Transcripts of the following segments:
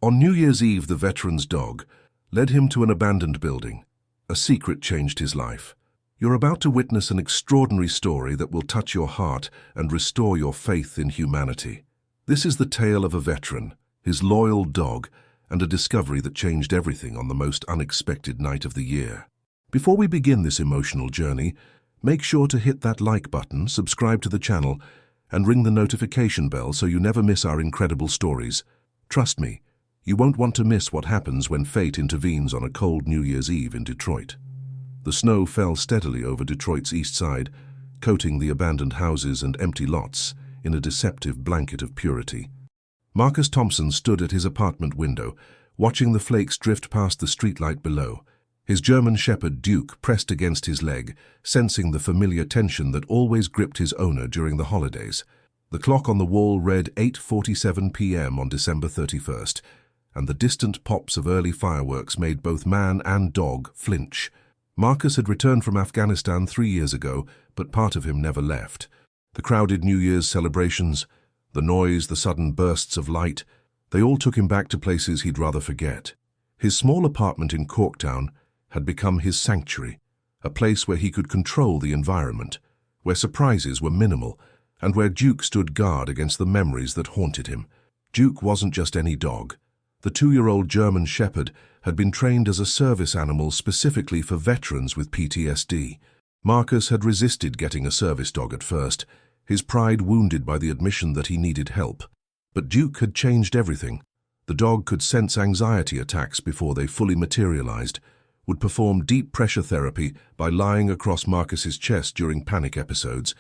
On New Year's Eve, the veteran's dog led him to an abandoned building. A secret changed his life. You're about to witness an extraordinary story that will touch your heart and restore your faith in humanity. This is the tale of a veteran, his loyal dog, and a discovery that changed everything on the most unexpected night of the year. Before we begin this emotional journey, make sure to hit that like button, subscribe to the channel, and ring the notification bell so you never miss our incredible stories. Trust me, you won't want to miss what happens when fate intervenes on a cold New Year's Eve in Detroit. The snow fell steadily over Detroit's east side, coating the abandoned houses and empty lots in a deceptive blanket of purity. Marcus Thompson stood at his apartment window, watching the flakes drift past the streetlight below. His German shepherd Duke pressed against his leg, sensing the familiar tension that always gripped his owner during the holidays. The clock on the wall read 8:47 p.m. on December 31st, and the distant pops of early fireworks made both man and dog flinch. Marcus had returned from Afghanistan 3 years ago, but part of him never left. The crowded New Year's celebrations, the noise, the sudden bursts of light, they all took him back to places he'd rather forget. His small apartment in Corktown had become his sanctuary, a place where he could control the environment, where surprises were minimal, and where Duke stood guard against the memories that haunted him. Duke wasn't just any dog. The 2-year-old German shepherd had been trained as a service animal specifically for veterans with PTSD. Marcus had resisted getting a service dog at first, his pride wounded by the admission that he needed help. But Duke had changed everything. The dog could sense anxiety attacks before they fully materialized, would perform deep pressure therapy by lying across Marcus's chest during panic episodes,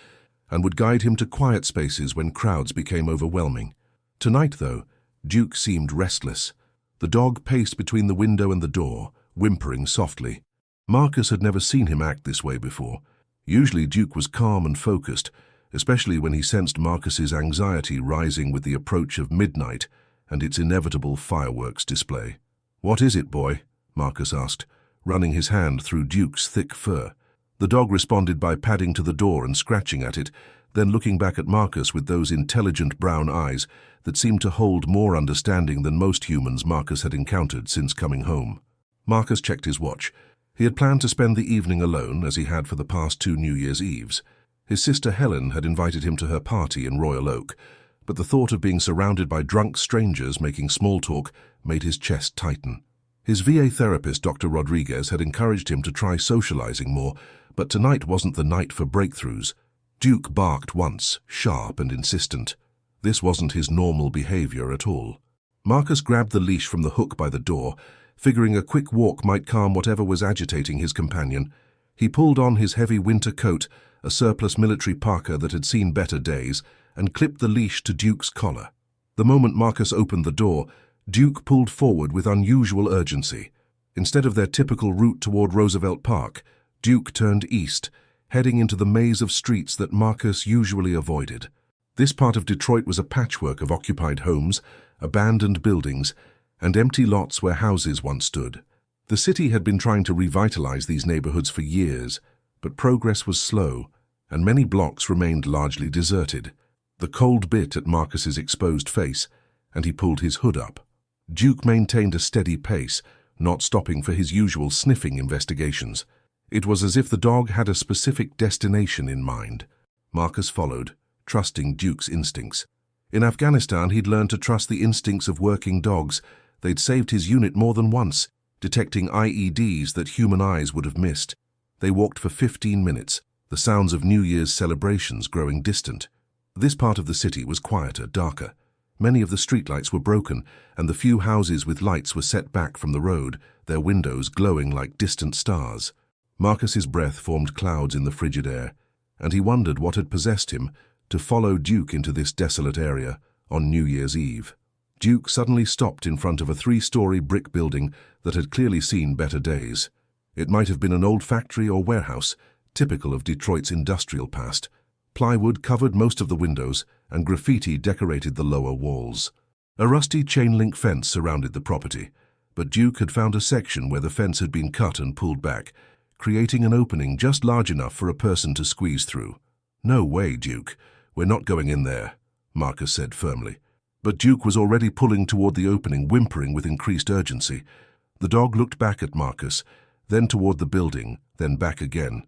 and would guide him to quiet spaces when crowds became overwhelming. Tonight, though, Duke seemed restless. The dog paced between the window and the door, whimpering softly. Marcus had never seen him act this way before. Usually Duke was calm and focused, especially when he sensed Marcus's anxiety rising with the approach of midnight and its inevitable fireworks display. "What is it, boy?" Marcus asked, running his hand through Duke's thick fur. The dog responded by padding to the door and scratching at it, then looking back at Marcus with those intelligent brown eyes that seemed to hold more understanding than most humans Marcus had encountered since coming home. Marcus checked his watch. He had planned to spend the evening alone, as he had for the past 2 New Year's Eves. His sister Helen had invited him to her party in Royal Oak, but the thought of being surrounded by drunk strangers making small talk made his chest tighten. His VA therapist, Dr. Rodriguez, had encouraged him to try socializing more, but tonight wasn't the night for breakthroughs. Duke barked once, sharp and insistent. This wasn't his normal behavior at all. Marcus grabbed the leash from the hook by the door, figuring a quick walk might calm whatever was agitating his companion. He pulled on his heavy winter coat, a surplus military parka that had seen better days, and clipped the leash to Duke's collar. The moment Marcus opened the door, Duke pulled forward with unusual urgency. Instead of their typical route toward Roosevelt Park, Duke turned east, heading into the maze of streets that Marcus usually avoided. This part of Detroit was a patchwork of occupied homes, abandoned buildings, and empty lots where houses once stood. The city had been trying to revitalize these neighborhoods for years, but progress was slow, and many blocks remained largely deserted. The cold bit at Marcus's exposed face, and he pulled his hood up. Duke maintained a steady pace, not stopping for his usual sniffing investigations. It was as if the dog had a specific destination in mind. Marcus followed, trusting Duke's instincts. In Afghanistan, he'd learned to trust the instincts of working dogs. They'd saved his unit more than once, detecting IEDs that human eyes would have missed. They walked for 15 minutes, the sounds of New Year's celebrations growing distant. This part of the city was quieter, darker. Many of the streetlights were broken, and the few houses with lights were set back from the road, their windows glowing like distant stars. Marcus's breath formed clouds in the frigid air, and he wondered what had possessed him to follow Duke into this desolate area on New Year's Eve. Duke suddenly stopped in front of a 3-story brick building that had clearly seen better days. It might have been an old factory or warehouse, typical of Detroit's industrial past. Plywood covered most of the windows, and graffiti decorated the lower walls. A rusty chain-link fence surrounded the property, but Duke had found a section where the fence had been cut and pulled back, creating an opening just large enough for a person to squeeze through. "No way, Duke. We're not going in there," Marcus said firmly. But Duke was already pulling toward the opening, whimpering with increased urgency. The dog looked back at Marcus, then toward the building, then back again.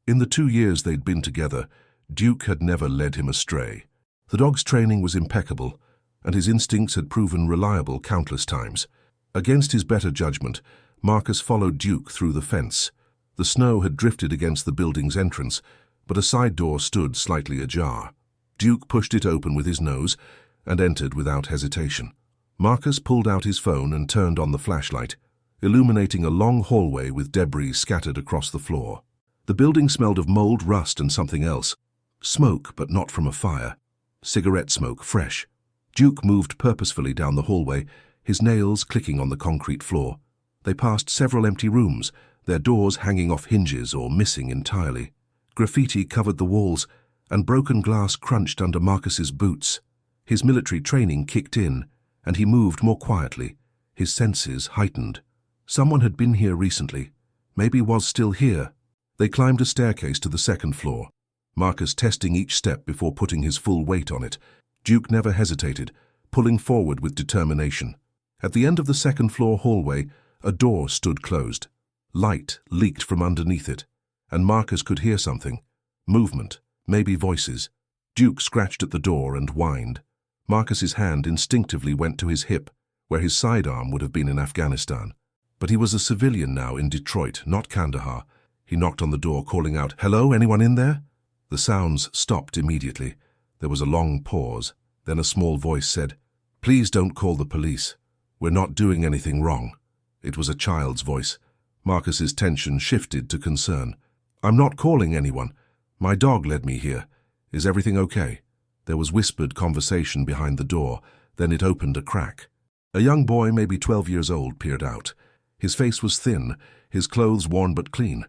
In the 2 years they'd been together, Duke had never led him astray. The dog's training was impeccable, and his instincts had proven reliable countless times. Against his better judgment, Marcus followed Duke through the fence. The snow had drifted against the building's entrance, but a side door stood slightly ajar. Duke pushed it open with his nose and entered without hesitation. Marcus pulled out his phone and turned on the flashlight, illuminating a long hallway with debris scattered across the floor. The building smelled of mold, rust, and something else. Smoke, but not from a fire. Cigarette smoke, fresh. Duke moved purposefully down the hallway, his nails clicking on the concrete floor. They passed several empty rooms, their doors hanging off hinges or missing entirely. Graffiti covered the walls, and broken glass crunched under Marcus's boots. His military training kicked in, and he moved more quietly, his senses heightened. Someone had been here recently, maybe was still here. They climbed a staircase to the second floor, Marcus testing each step before putting his full weight on it. Duke never hesitated, pulling forward with determination. At the end of the second-floor hallway, a door stood closed. Light leaked from underneath it, and Marcus could hear something. Movement, maybe voices. Duke scratched at the door and whined. Marcus's hand instinctively went to his hip, where his sidearm would have been in Afghanistan. But he was a civilian now in Detroit, not Kandahar. He knocked on the door, calling out, "Hello, anyone in there?" The sounds stopped immediately. There was a long pause. Then a small voice said, "Please don't call the police. We're not doing anything wrong." It was a child's voice. Marcus's tension shifted to concern. "I'm not calling anyone. My dog led me here. Is everything okay?" There was whispered conversation behind the door, then it opened a crack. A young boy, maybe 12 years old, peered out. His face was thin, his clothes worn but clean.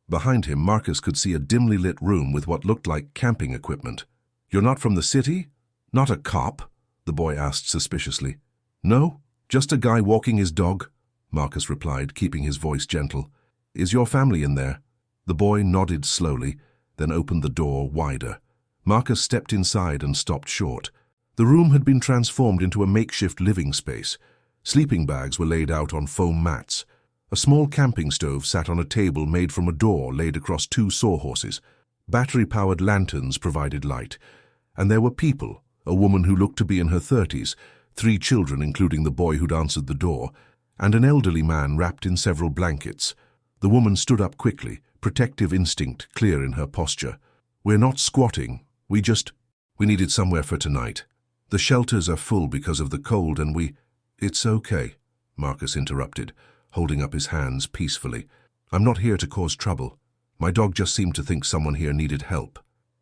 Behind him, Marcus could see a dimly lit room with what looked like camping equipment. "You're not from the city? Not a cop?" the boy asked suspiciously. "No, just a guy walking his dog," Marcus replied, keeping his voice gentle. "Is your family in there?" The boy nodded slowly, then opened the door wider. Marcus stepped inside and stopped short. The room had been transformed into a makeshift living space. Sleeping bags were laid out on foam mats. A small camping stove sat on a table made from a door laid across 2 sawhorses. Battery-powered lanterns provided light. And there were people, a woman who looked to be in her 30s, 3 children including the boy who'd answered the door, and an elderly man wrapped in several blankets. The woman stood up quickly, protective instinct clear in her posture. "We're not squatting. We needed somewhere for tonight. The shelters are full because of the cold and we—" "It's okay," Marcus interrupted, holding up his hands peacefully. "I'm not here to cause trouble. My dog just seemed to think someone here needed help."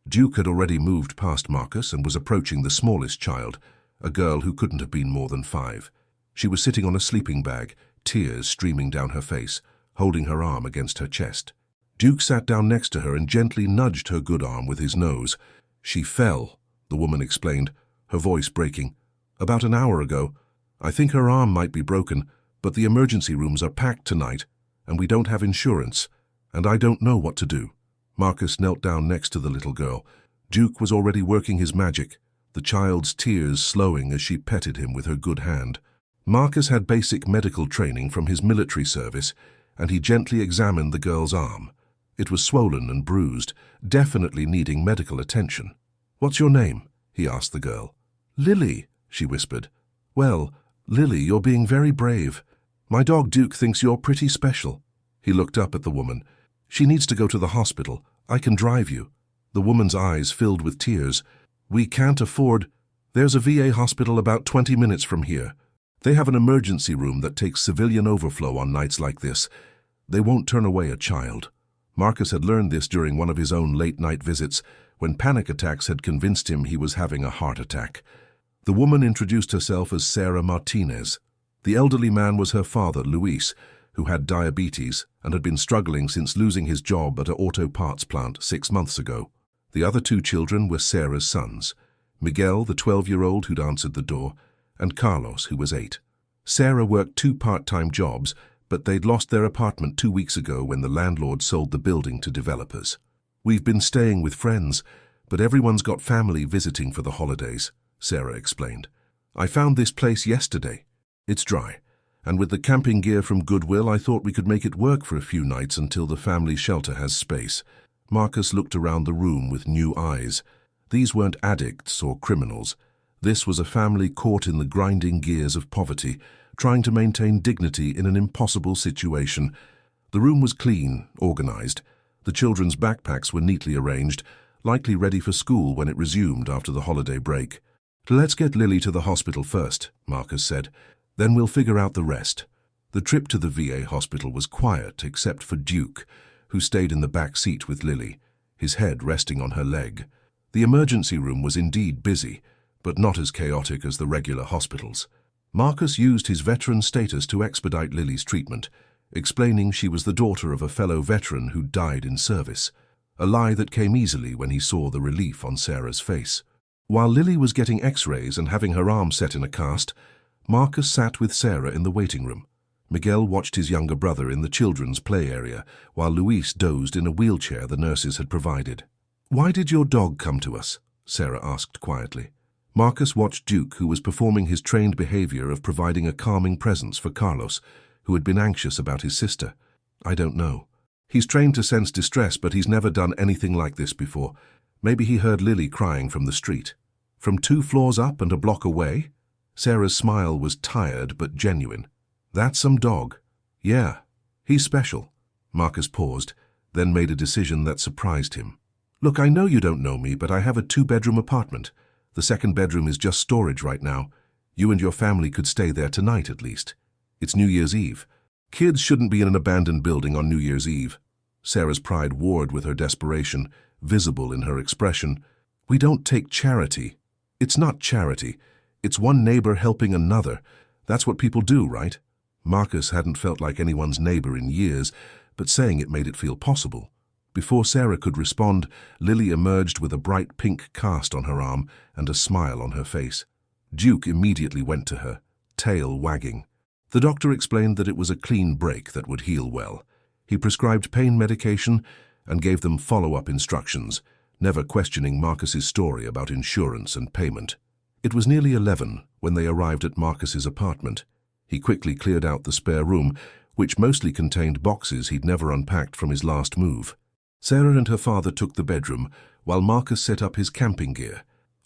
Duke had already moved past Marcus and was approaching the smallest child, a girl who couldn't have been more than 5. She was sitting on a sleeping bag, tears streaming down her face, holding her arm against her chest. Duke sat down next to her and gently nudged her good arm with his nose. "She fell," the woman explained, her voice breaking. "About an hour ago. I think her arm might be broken, but the emergency rooms are packed tonight, and we don't have insurance, and I don't know what to do." Marcus knelt down next to the little girl. Duke was already working his magic, the child's tears slowing as she petted him with her good hand. Marcus had basic medical training from his military service, and he gently examined the girl's arm. It was swollen and bruised, definitely needing medical attention. "What's your name?" he asked the girl. "Lily," she whispered. "Well, Lily, you're being very brave. My dog Duke thinks you're pretty special." He looked up at the woman. "She needs to go to the hospital. I can drive you." The woman's eyes filled with tears. "We can't afford—" "There's a VA hospital about 20 minutes from here. They have an emergency room that takes civilian overflow on nights like this. They won't turn away a child." Marcus had learned this during one of his own late-night visits, when panic attacks had convinced him he was having a heart attack. The woman introduced herself as Sarah Martinez. The elderly man was her father, Luis, who had diabetes and had been struggling since losing his job at an auto parts plant 6 months ago. The other 2 children were Sarah's sons, Miguel, the 12-year-old who'd answered the door, and Carlos, who was 8. Sarah worked 2 part-time jobs, but they'd lost their apartment 2 weeks ago when the landlord sold the building to developers. "We've been staying with friends, but everyone's got family visiting for the holidays," Sarah explained. I found this place yesterday. It's dry, and with the camping gear from Goodwill, I thought we could make it work for a few nights until the family shelter has space. Marcus looked around the room with new eyes. These weren't addicts or criminals. This was a family caught in the grinding gears of poverty, trying to maintain dignity in an impossible situation. The room was clean, organized. The children's backpacks were neatly arranged, likely ready for school when it resumed after the holiday break. "Let's get Lily to the hospital first," Marcus said. "Then we'll figure out the rest." The trip to the VA hospital was quiet except for Duke, who stayed in the back seat with Lily, his head resting on her leg. The emergency room was indeed busy, but not as chaotic as the regular hospitals. Marcus used his veteran status to expedite Lily's treatment, explaining she was the daughter of a fellow veteran who died in service, a lie that came easily when he saw the relief on Sarah's face. While Lily was getting x-rays and having her arm set in a cast, Marcus sat with Sarah in the waiting room. Miguel watched his younger brother in the children's play area, while Luis dozed in a wheelchair the nurses had provided. "Why did your dog come to us?" Sarah asked quietly. Marcus watched Duke, who was performing his trained behavior of providing a calming presence for Carlos, who had been anxious about his sister. "I don't know. He's trained to sense distress, but he's never done anything like this before. Maybe he heard Lily crying from the street." "From 2 floors up and a block away?" Sarah's smile was tired but genuine. "That's some dog." "Yeah, he's special." Marcus paused, then made a decision that surprised him. "Look, I know you don't know me, but I have a 2-bedroom apartment. The 2nd bedroom is just storage right now. You and your family could stay there tonight at least. It's New Year's Eve. Kids shouldn't be in an abandoned building on New Year's Eve." Sarah's pride warred with her desperation, visible in her expression. "We don't take charity." "It's not charity. It's one neighbor helping another. That's what people do, right?" Marcus hadn't felt like anyone's neighbor in years, but saying it made it feel possible. Before Sarah could respond, Lily emerged with a bright pink cast on her arm and a smile on her face. Duke immediately went to her, tail wagging. The doctor explained that it was a clean break that would heal well. He prescribed pain medication and gave them follow-up instructions, never questioning Marcus's story about insurance and payment. It was nearly 11 when they arrived at Marcus's apartment. He quickly cleared out the spare room, which mostly contained boxes he'd never unpacked from his last move. Sarah and her father took the bedroom, while Marcus set up his camping gear,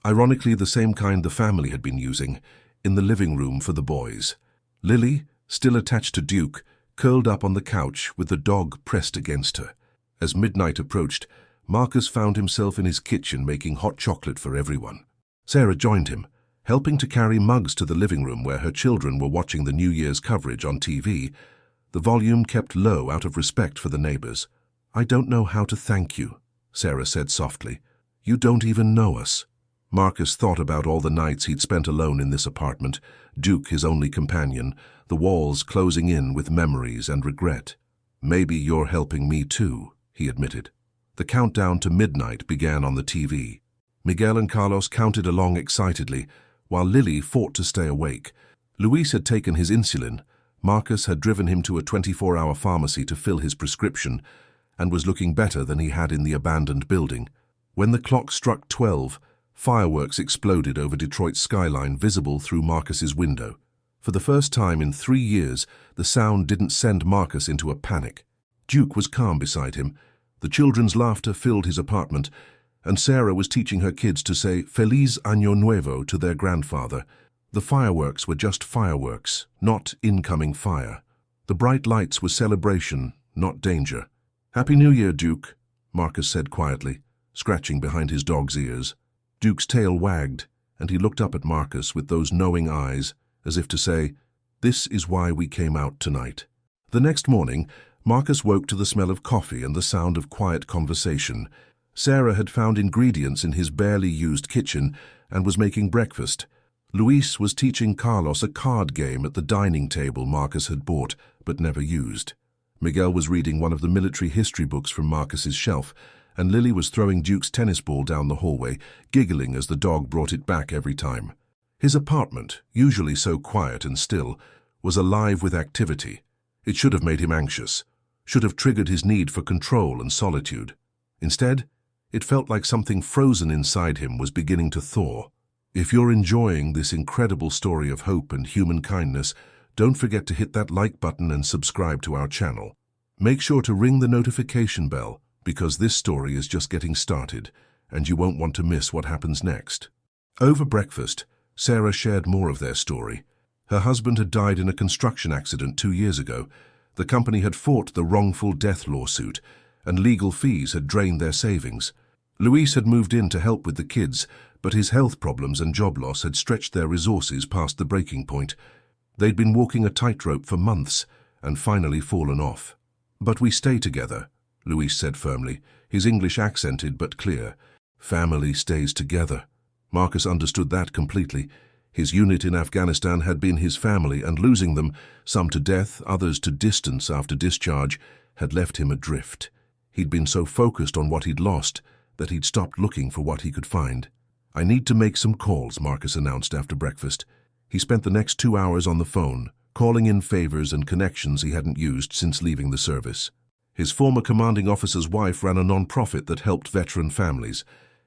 ironically the same kind the family had been using, in the living room for the boys. Lily, still attached to Duke, curled up on the couch with the dog pressed against her. As midnight approached, Marcus found himself in his kitchen making hot chocolate for everyone. Sarah joined him, helping to carry mugs to the living room where her children were watching the New Year's coverage on TV, the volume kept low out of respect for the neighbors. "I don't know how to thank you," Sarah said softly. "You don't even know us." Marcus thought about all the nights he'd spent alone in this apartment, Duke his only companion, the walls closing in with memories and regret. "Maybe you're helping me too," he admitted. The countdown to midnight began on the TV. Miguel and Carlos counted along excitedly, while Lily fought to stay awake. Luis had taken his insulin. Marcus had driven him to a 24-hour pharmacy to fill his prescription, and was looking better than he had in the abandoned building. When the clock struck 12, fireworks exploded over Detroit's skyline, visible through Marcus's window. For the first time in 3 years, the sound didn't send Marcus into a panic. Duke was calm beside him. The children's laughter filled his apartment, and Sarah was teaching her kids to say Feliz Año Nuevo to their grandfather. The fireworks were just fireworks, not incoming fire. The bright lights were celebration, not danger. "Happy New Year, Duke," Marcus said quietly, scratching behind his dog's ears. Duke's tail wagged, and he looked up at Marcus with those knowing eyes, as if to say, "This is why we came out tonight." The next morning, Marcus woke to the smell of coffee and the sound of quiet conversation. Sarah had found ingredients in his barely used kitchen and was making breakfast. Luis was teaching Carlos a card game at the dining table Marcus had bought but never used. Miguel was reading one of the military history books from Marcus's shelf, and Lily was throwing Duke's tennis ball down the hallway, giggling as the dog brought it back every time. His apartment, usually so quiet and still, was alive with activity. It should have made him anxious, should have triggered his need for control and solitude. Instead, it felt like something frozen inside him was beginning to thaw. If you're enjoying this incredible story of hope and human kindness, don't forget to hit that like button and subscribe to our channel. Make sure to ring the notification bell, because this story is just getting started, and you won't want to miss what happens next. Over breakfast, Sarah shared more of their story. Her husband had died in a construction accident 2 years ago. The company had fought the wrongful death lawsuit, and legal fees had drained their savings. Luis had moved in to help with the kids, but his health problems and job loss had stretched their resources past the breaking point. They'd been walking a tightrope for months and finally fallen off. "But we stay together," Luis said firmly, his English accented but clear. "Family stays together." Marcus understood that completely. His unit in Afghanistan had been his family, and losing them, some to death, others to distance after discharge, had left him adrift. He'd been so focused on what he'd lost that he'd stopped looking for what he could find. "I need to make some calls," Marcus announced after breakfast. He spent the next 2 hours on the phone, calling in favors and connections he hadn't used since leaving the service. His former commanding officer's wife ran a non-profit that helped veteran families.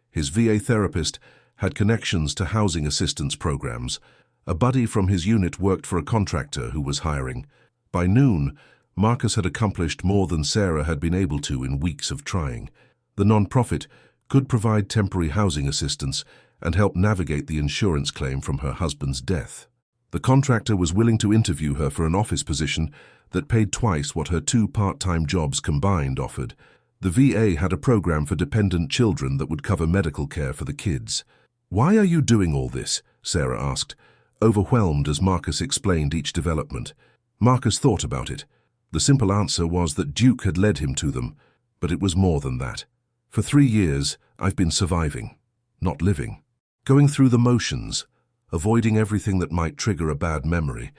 His VA therapist had connections to housing assistance programs. A buddy from his unit worked for a contractor who was hiring. By noon, Marcus had accomplished more than Sarah had been able to in weeks of trying. The non-profit could provide temporary housing assistance and help navigate the insurance claim from her husband's death. The contractor was willing to interview her for an office position that paid twice what her 2 part-time jobs combined offered. The VA had a program for dependent children that would cover medical care for the kids. "Why are you doing all this?" Sarah asked, overwhelmed as Marcus explained each development. Marcus thought about it. The simple answer was that Duke had led him to them, but it was more than that. "For 3 years, I've been surviving, not living. Going through the motions, avoiding everything that might trigger a bad memory.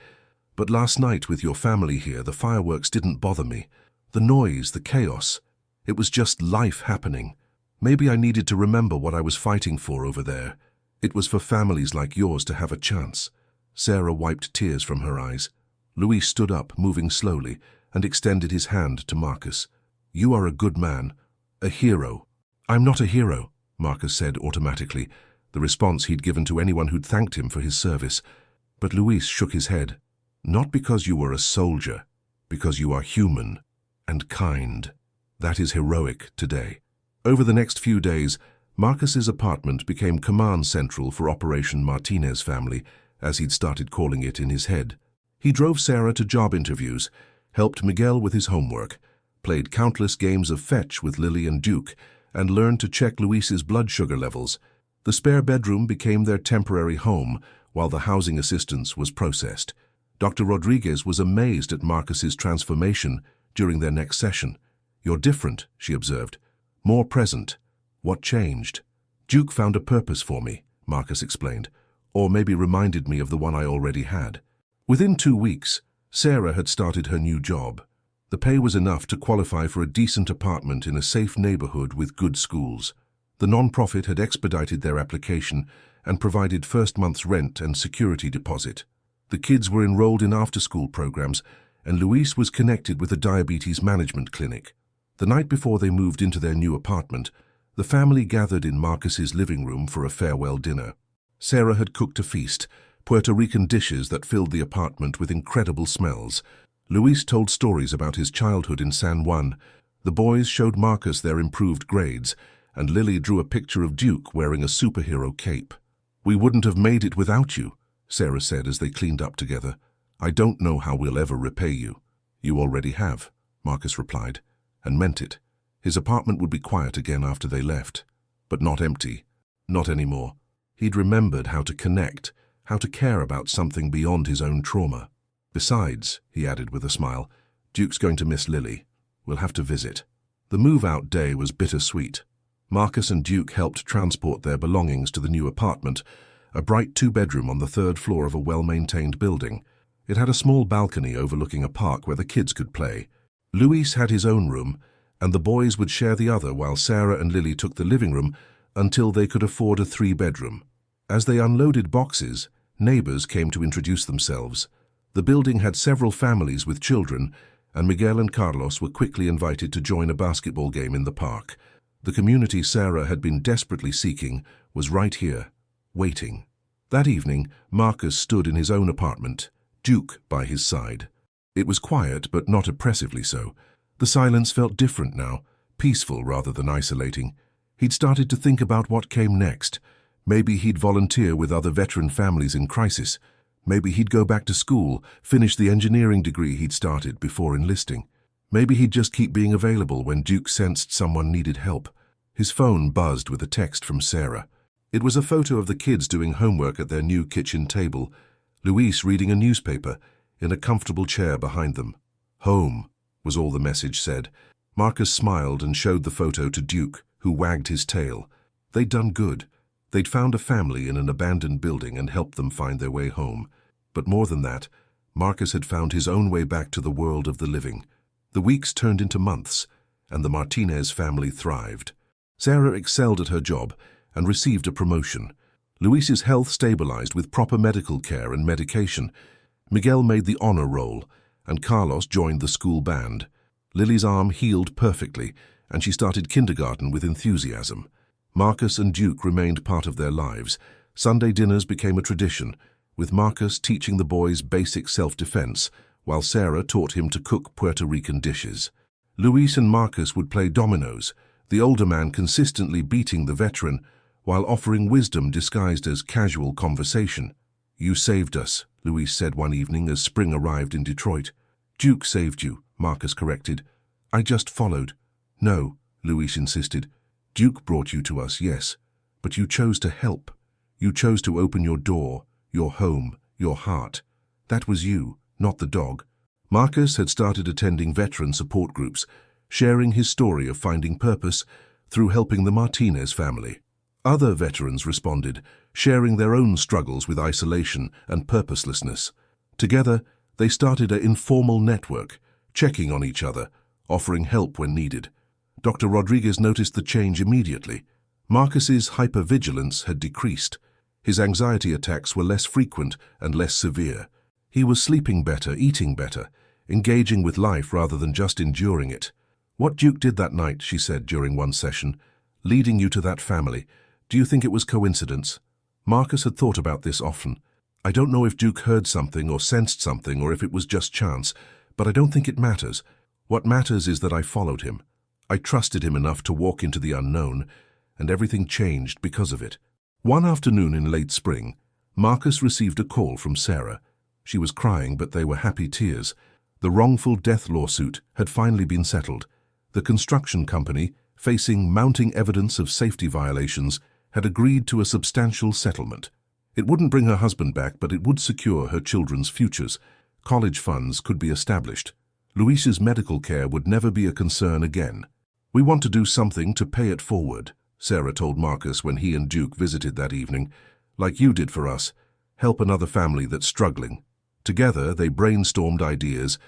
But last night with your family here, the fireworks didn't bother me. The noise, the chaos. It was just life happening. Maybe I needed to remember what I was fighting for over there. It was for families like yours to have a chance." Sarah wiped tears from her eyes. Luis stood up, moving slowly, and extended his hand to Marcus. "You are a good man, a hero." "I'm not a hero," Marcus said automatically, the response he'd given to anyone who'd thanked him for his service. But Luis shook his head. "Not because you were a soldier, because you are human and kind. That is heroic today." Over the next few days, Marcus's apartment became command central for Operation Martinez Family, as he'd started calling it in his head. He drove Sarah to job interviews, helped Miguel with his homework, played countless games of fetch with Lily and Duke, and learned to check Luis's blood sugar levels. The spare bedroom became their temporary home while the housing assistance was processed. Dr. Rodriguez was amazed at Marcus's transformation during their next session. "You're different," she observed. "More present. What changed?" "Duke found a purpose for me," Marcus explained, "or maybe reminded me of the one I already had." Within 2 weeks, Sarah had started her new job. The pay was enough to qualify for a decent apartment in a safe neighborhood with good schools. The non-profit had expedited their application and provided first month's rent and security deposit. The kids were enrolled in after-school programs, and Luis was connected with a diabetes management clinic. The night before they moved into their new apartment, the family gathered in Marcus's living room for a farewell dinner. Sarah had cooked a feast, Puerto Rican dishes that filled the apartment with incredible smells. Luis told stories about his childhood in San Juan. The boys showed Marcus their improved grades, and Lily drew a picture of Duke wearing a superhero cape. "We wouldn't have made it without you," Sarah said as they cleaned up together. "I don't know how we'll ever repay you." "You already have," Marcus replied, and meant it. His apartment would be quiet again after they left, but not empty, not anymore. He'd remembered how to connect, how to care about something beyond his own trauma. "Besides," he added with a smile, "Duke's going to miss Lily. We'll have to visit." The move-out day was bittersweet. Marcus and Duke helped transport their belongings to the new apartment, a bright 2-bedroom on the 3rd floor of a well-maintained building. It had a small balcony overlooking a park where the kids could play. Luis had his own room, and the boys would share the other while Sarah and Lily took the living room until they could afford a 3-bedroom. As they unloaded boxes, neighbors came to introduce themselves. The building had several families with children, and Miguel and Carlos were quickly invited to join a basketball game in the park. The community Sarah had been desperately seeking was right here, waiting. That evening, Marcus stood in his own apartment, Duke by his side. It was quiet, but not oppressively so. The silence felt different now, peaceful rather than isolating. He'd started to think about what came next. Maybe he'd volunteer with other veteran families in crisis. Maybe he'd go back to school, finish the engineering degree he'd started before enlisting. Maybe he'd just keep being available when Duke sensed someone needed help. His phone buzzed with a text from Sarah. It was a photo of the kids doing homework at their new kitchen table, Luis reading a newspaper in a comfortable chair behind them. Home, was all the message said. Marcus smiled and showed the photo to Duke, who wagged his tail. They'd done good. They'd found a family in an abandoned building and helped them find their way home. But more than that, Marcus had found his own way back to the world of the living. The weeks turned into months, and the Martinez family thrived. Sarah excelled at her job and received a promotion. Luis's health stabilized with proper medical care and medication. Miguel made the honor roll, and Carlos joined the school band. Lily's arm healed perfectly, and she started kindergarten with enthusiasm. Marcus and Duke remained part of their lives. Sunday dinners became a tradition, with Marcus teaching the boys basic self-defense, while Sarah taught him to cook Puerto Rican dishes. Luis and Marcus would play dominoes, the older man consistently beating the veteran, while offering wisdom disguised as casual conversation. "You saved us," Luis said one evening as spring arrived in Detroit. "Duke saved you," Marcus corrected. "I just followed." "No," Luis insisted. "Duke brought you to us, yes, but you chose to help. You chose to open your door, your home, your heart. That was you, not the dog." Marcus had started attending veteran support groups, sharing his story of finding purpose through helping the Martinez family. Other veterans responded, sharing their own struggles with isolation and purposelessness. Together, they started an informal network, checking on each other, offering help when needed. Dr. Rodriguez noticed the change immediately. Marcus's hypervigilance had decreased. His anxiety attacks were less frequent and less severe. He was sleeping better, eating better, engaging with life rather than just enduring it. "What Duke did that night," she said during one session, "leading you to that family, do you think it was coincidence?" Marcus had thought about this often. "I don't know if Duke heard something or sensed something or if it was just chance, but I don't think it matters. What matters is that I followed him. I trusted him enough to walk into the unknown, and everything changed because of it." One afternoon in late spring, Marcus received a call from Sarah. She was crying, but they were happy tears. The wrongful death lawsuit had finally been settled. The construction company, facing mounting evidence of safety violations, had agreed to a substantial settlement. It wouldn't bring her husband back, but it would secure her children's futures. College funds could be established. Luis's medical care would never be a concern again. "We want to do something to pay it forward," Sarah told Marcus when he and Duke visited that evening. "Like you did for us, help another family that's struggling." Together, they brainstormed ideas.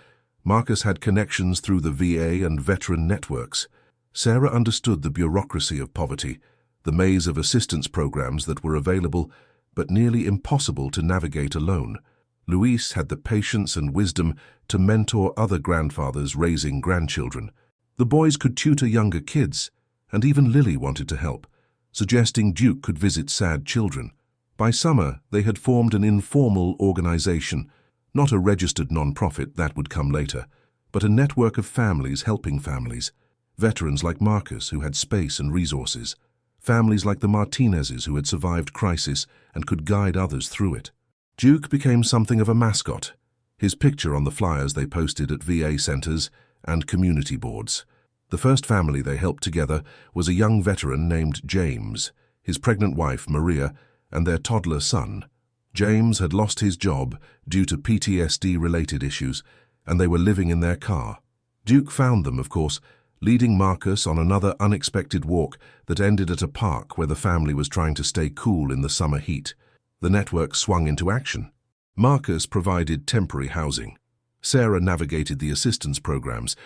Marcus had connections through the VA and veteran networks. Sarah understood the bureaucracy of poverty, the maze of assistance programs that were available but nearly impossible to navigate alone. Luis had the patience and wisdom to mentor other grandfathers raising grandchildren. The boys could tutor younger kids, and even Lily wanted to help, suggesting Duke could visit sad children. By summer, they had formed an informal organization, not a registered non-profit, that would come later, but a network of families helping families. Veterans like Marcus, who had space and resources. Families like the Martinezes, who had survived crisis and could guide others through it. Duke became something of a mascot, his picture on the flyers they posted at VA centers and community boards. The first family they helped together was a young veteran named James, his pregnant wife Maria, and their toddler son. James had lost his job due to PTSD-related issues, and they were living in their car. Duke found them, of course, leading Marcus on another unexpected walk that ended at a park where the family was trying to stay cool in the summer heat. The network swung into action. Marcus provided temporary housing. Sarah navigated the assistance programs.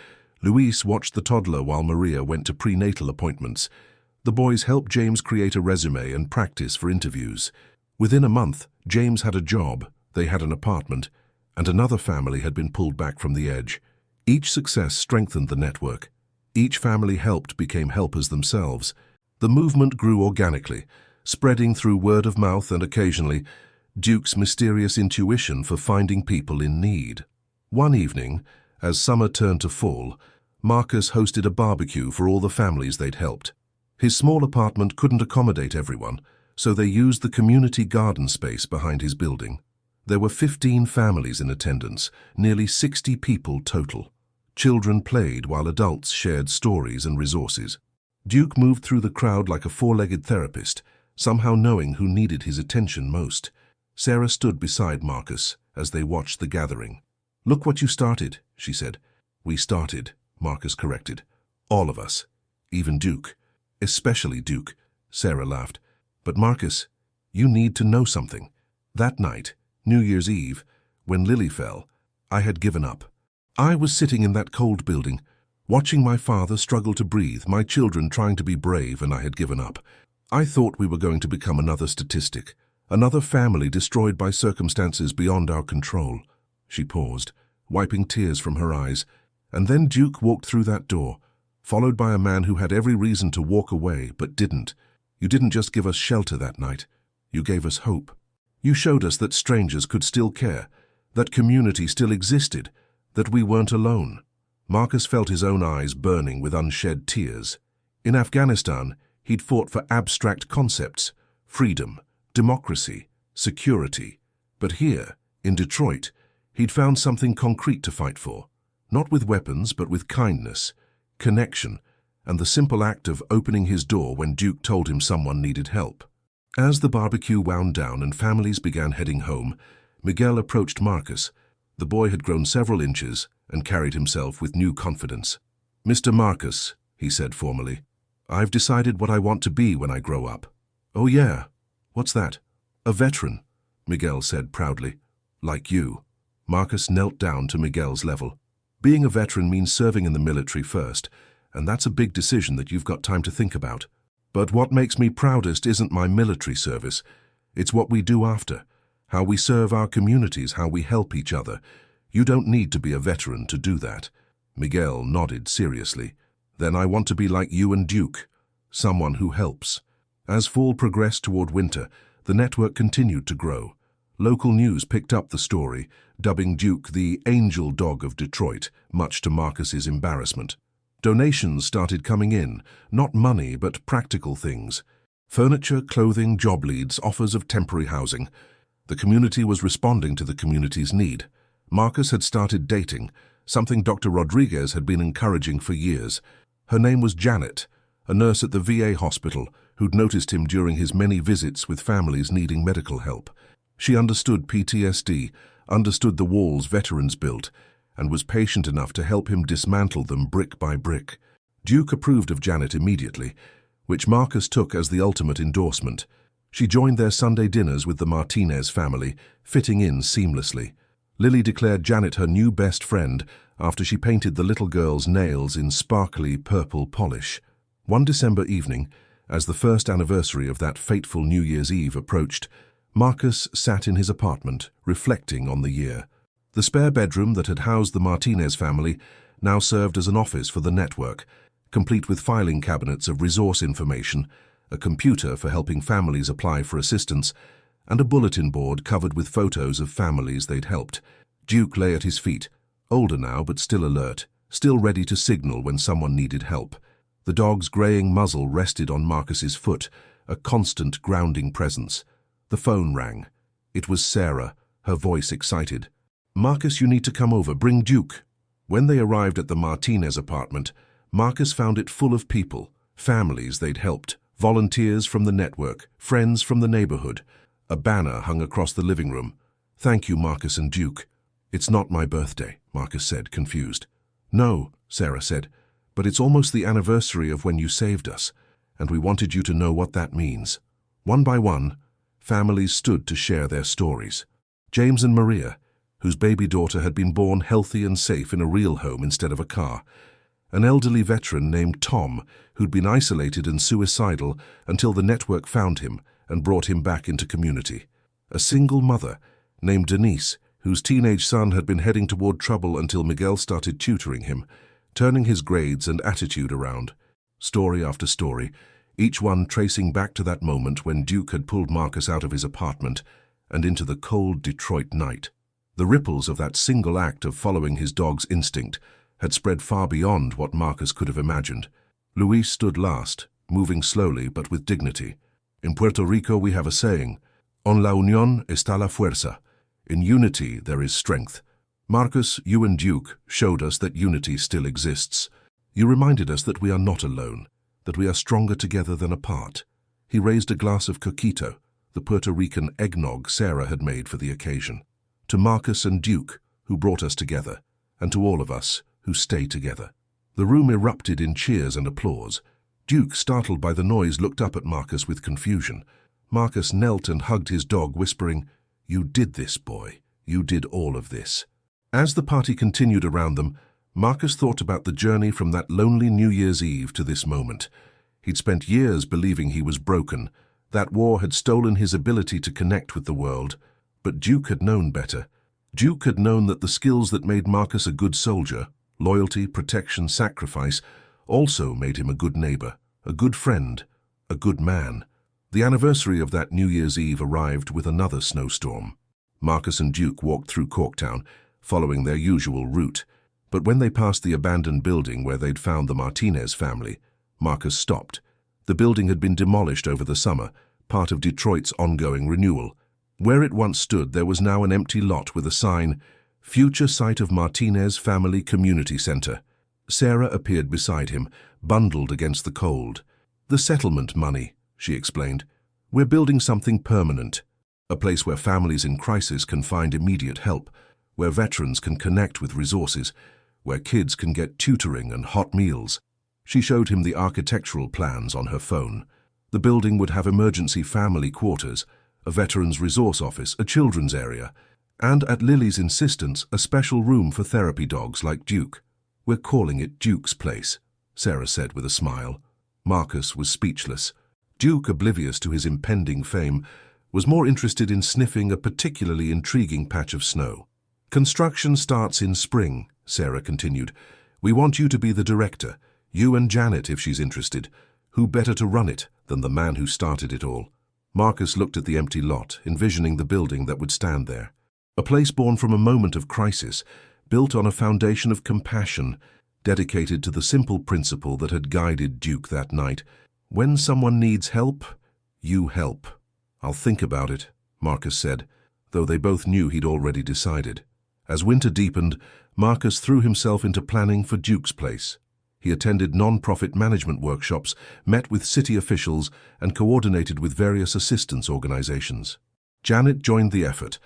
Luis watched the toddler while Maria went to prenatal appointments. The boys helped James create a resume and practice for interviews. Within a month, James had a job, they had an apartment, and another family had been pulled back from the edge. Each success strengthened the network. Each family helped became helpers themselves. The movement grew organically. spreading through word of mouth and occasionally Duke's mysterious intuition for finding people in need. One evening, as summer turned to fall, Marcus hosted a barbecue for all the families they'd helped. His small apartment couldn't accommodate everyone, so they used the community garden space behind his building. There were 15 families in attendance, nearly 60 people total. Children played while adults shared stories and resources. Duke moved through the crowd like a four-legged therapist, somehow knowing who needed his attention most. Sarah stood beside Marcus as they watched the gathering. "Look what you started," she said. "We started," Marcus corrected. "All of us. Even Duke. Especially Duke," Sarah laughed. "But Marcus, you need to know something. That night, New Year's Eve, when Lily fell, I had given up. I was sitting in that cold building, watching my father struggle to breathe, my children trying to be brave, and I had given up. I thought we were going to become another statistic, another family destroyed by circumstances beyond our control." She paused, wiping tears from her eyes, and then Duke walked through that door, followed by a man who had every reason to walk away but didn't. "You didn't just give us shelter that night. You gave us hope. You showed us that strangers could still care, that community still existed, that we weren't alone." Marcus felt his own eyes burning with unshed tears. In Afghanistan, he'd fought for abstract concepts, freedom, democracy, security. But here, in Detroit, he'd found something concrete to fight for. Not with weapons, but with kindness, connection, and the simple act of opening his door when Duke told him someone needed help. As the barbecue wound down and families began heading home, Miguel approached Marcus. The boy had grown several inches and carried himself with new confidence. "Mr. Marcus," he said formally, "I've decided what I want to be when I grow up." "Oh yeah? What's that?" "A veteran," Miguel said proudly. "Like you." Marcus knelt down to Miguel's level. "Being a veteran means serving in the military first, and that's a big decision that you've got time to think about. But what makes me proudest isn't my military service. It's what we do after, how we serve our communities, how we help each other. You don't need to be a veteran to do that." Miguel nodded seriously. "Then I want to be like you and Duke, someone who helps." As fall progressed toward winter, the network continued to grow. Local news picked up the story, dubbing Duke the angel dog of Detroit, much to Marcus's embarrassment. Donations started coming in, not money but practical things. Furniture, clothing, job leads, offers of temporary housing. The community was responding to the community's need. Marcus had started dating, something Dr. Rodriguez had been encouraging for years. Her name was Janet, a nurse at the VA hospital who'd noticed him during his many visits with families needing medical help. She understood PTSD, understood the walls veterans built, and was patient enough to help him dismantle them brick by brick. Duke approved of Janet immediately, which Marcus took as the ultimate endorsement. She joined their Sunday dinners with the Martinez family, fitting in seamlessly. Lily declared Janet her new best friend after she painted the little girl's nails in sparkly purple polish. One December evening, as the first anniversary of that fateful New Year's Eve approached, Marcus sat in his apartment, reflecting on the year. The spare bedroom that had housed the Martinez family now served as an office for the network, complete with filing cabinets of resource information, a computer for helping families apply for assistance, and a bulletin board covered with photos of families they'd helped. Duke lay at his feet, older now but still alert, still ready to signal when someone needed help. The dog's graying muzzle rested on Marcus's foot, a constant grounding presence. The phone rang. It was Sarah, her voice excited. "Marcus, you need to come over. Bring Duke." When they arrived at the Martinez apartment, Marcus found it full of people, families they'd helped, volunteers from the network, friends from the neighborhood. A banner hung across the living room. "Thank you, Marcus and Duke." "It's not my birthday," Marcus said, confused. "No," Sarah said, "but it's almost the anniversary of when you saved us, and we wanted you to know what that means." One by one, families stood to share their stories. James and Maria, whose baby daughter had been born healthy and safe in a real home instead of a car. An elderly veteran named Tom, who'd been isolated and suicidal until the network found him and brought him back into community. A single mother named Denise, whose teenage son had been heading toward trouble until Miguel started tutoring him, turning his grades and attitude around. Story after story, each one tracing back to that moment when Duke had pulled Marcus out of his apartment and into the cold Detroit night. The ripples of that single act of following his dog's instinct had spread far beyond what Marcus could have imagined. Luis stood last, moving slowly but with dignity. In Puerto Rico we have a saying, "En la unión está la fuerza." In unity there is strength. Marcus, you and Duke showed us that unity still exists. You reminded us that we are not alone, that we are stronger together than apart. He raised a glass of coquito, the Puerto Rican eggnog Sarah had made for the occasion. To Marcus and Duke, who brought us together, and to all of us who stay together. The room erupted in cheers and applause. Duke, startled by the noise, looked up at Marcus with confusion. Marcus knelt and hugged his dog, whispering, "You did this, boy. You did all of this." As the party continued around them, Marcus thought about the journey from that lonely New Year's Eve to this moment. He'd spent years believing he was broken. That war had stolen his ability to connect with the world. But Duke had known better. Duke had known that the skills that made Marcus a good soldier, loyalty, protection, sacrifice, also made him a good neighbor, a good friend, a good man. The anniversary of that New Year's Eve arrived with another snowstorm. Marcus and Duke walked through Corktown, following their usual route. But when they passed the abandoned building where they'd found the Martinez family, Marcus stopped. The building had been demolished over the summer, part of Detroit's ongoing renewal. Where it once stood, there was now an empty lot with a sign, "Future Site of Martinez Family Community Center." Sarah appeared beside him, bundled against the cold. "The settlement money," she explained. "We're building something permanent, a place where families in crisis can find immediate help, where veterans can connect with resources, where kids can get tutoring and hot meals." She showed him the architectural plans on her phone. The building would have emergency family quarters, a veterans resource office, a children's area, and, at Lily's insistence, a special room for therapy dogs like Duke. "We're calling it Duke's Place," Sarah said with a smile. Marcus was speechless. Duke, oblivious to his impending fame, was more interested in sniffing a particularly intriguing patch of snow. "Construction starts in spring," Sarah continued. "We want you to be the director, you and Janet if she's interested. Who better to run it than the man who started it all?" Marcus looked at the empty lot, envisioning the building that would stand there. A place born from a moment of crisis, built on a foundation of compassion, dedicated to the simple principle that had guided Duke that night. When someone needs help, you help. "I'll think about it," Marcus said, though they both knew he'd already decided. As winter deepened, Marcus threw himself into planning for Duke's Place. He attended non-profit management workshops, met with city officials, and coordinated with various assistance organizations. Janet joined the effort,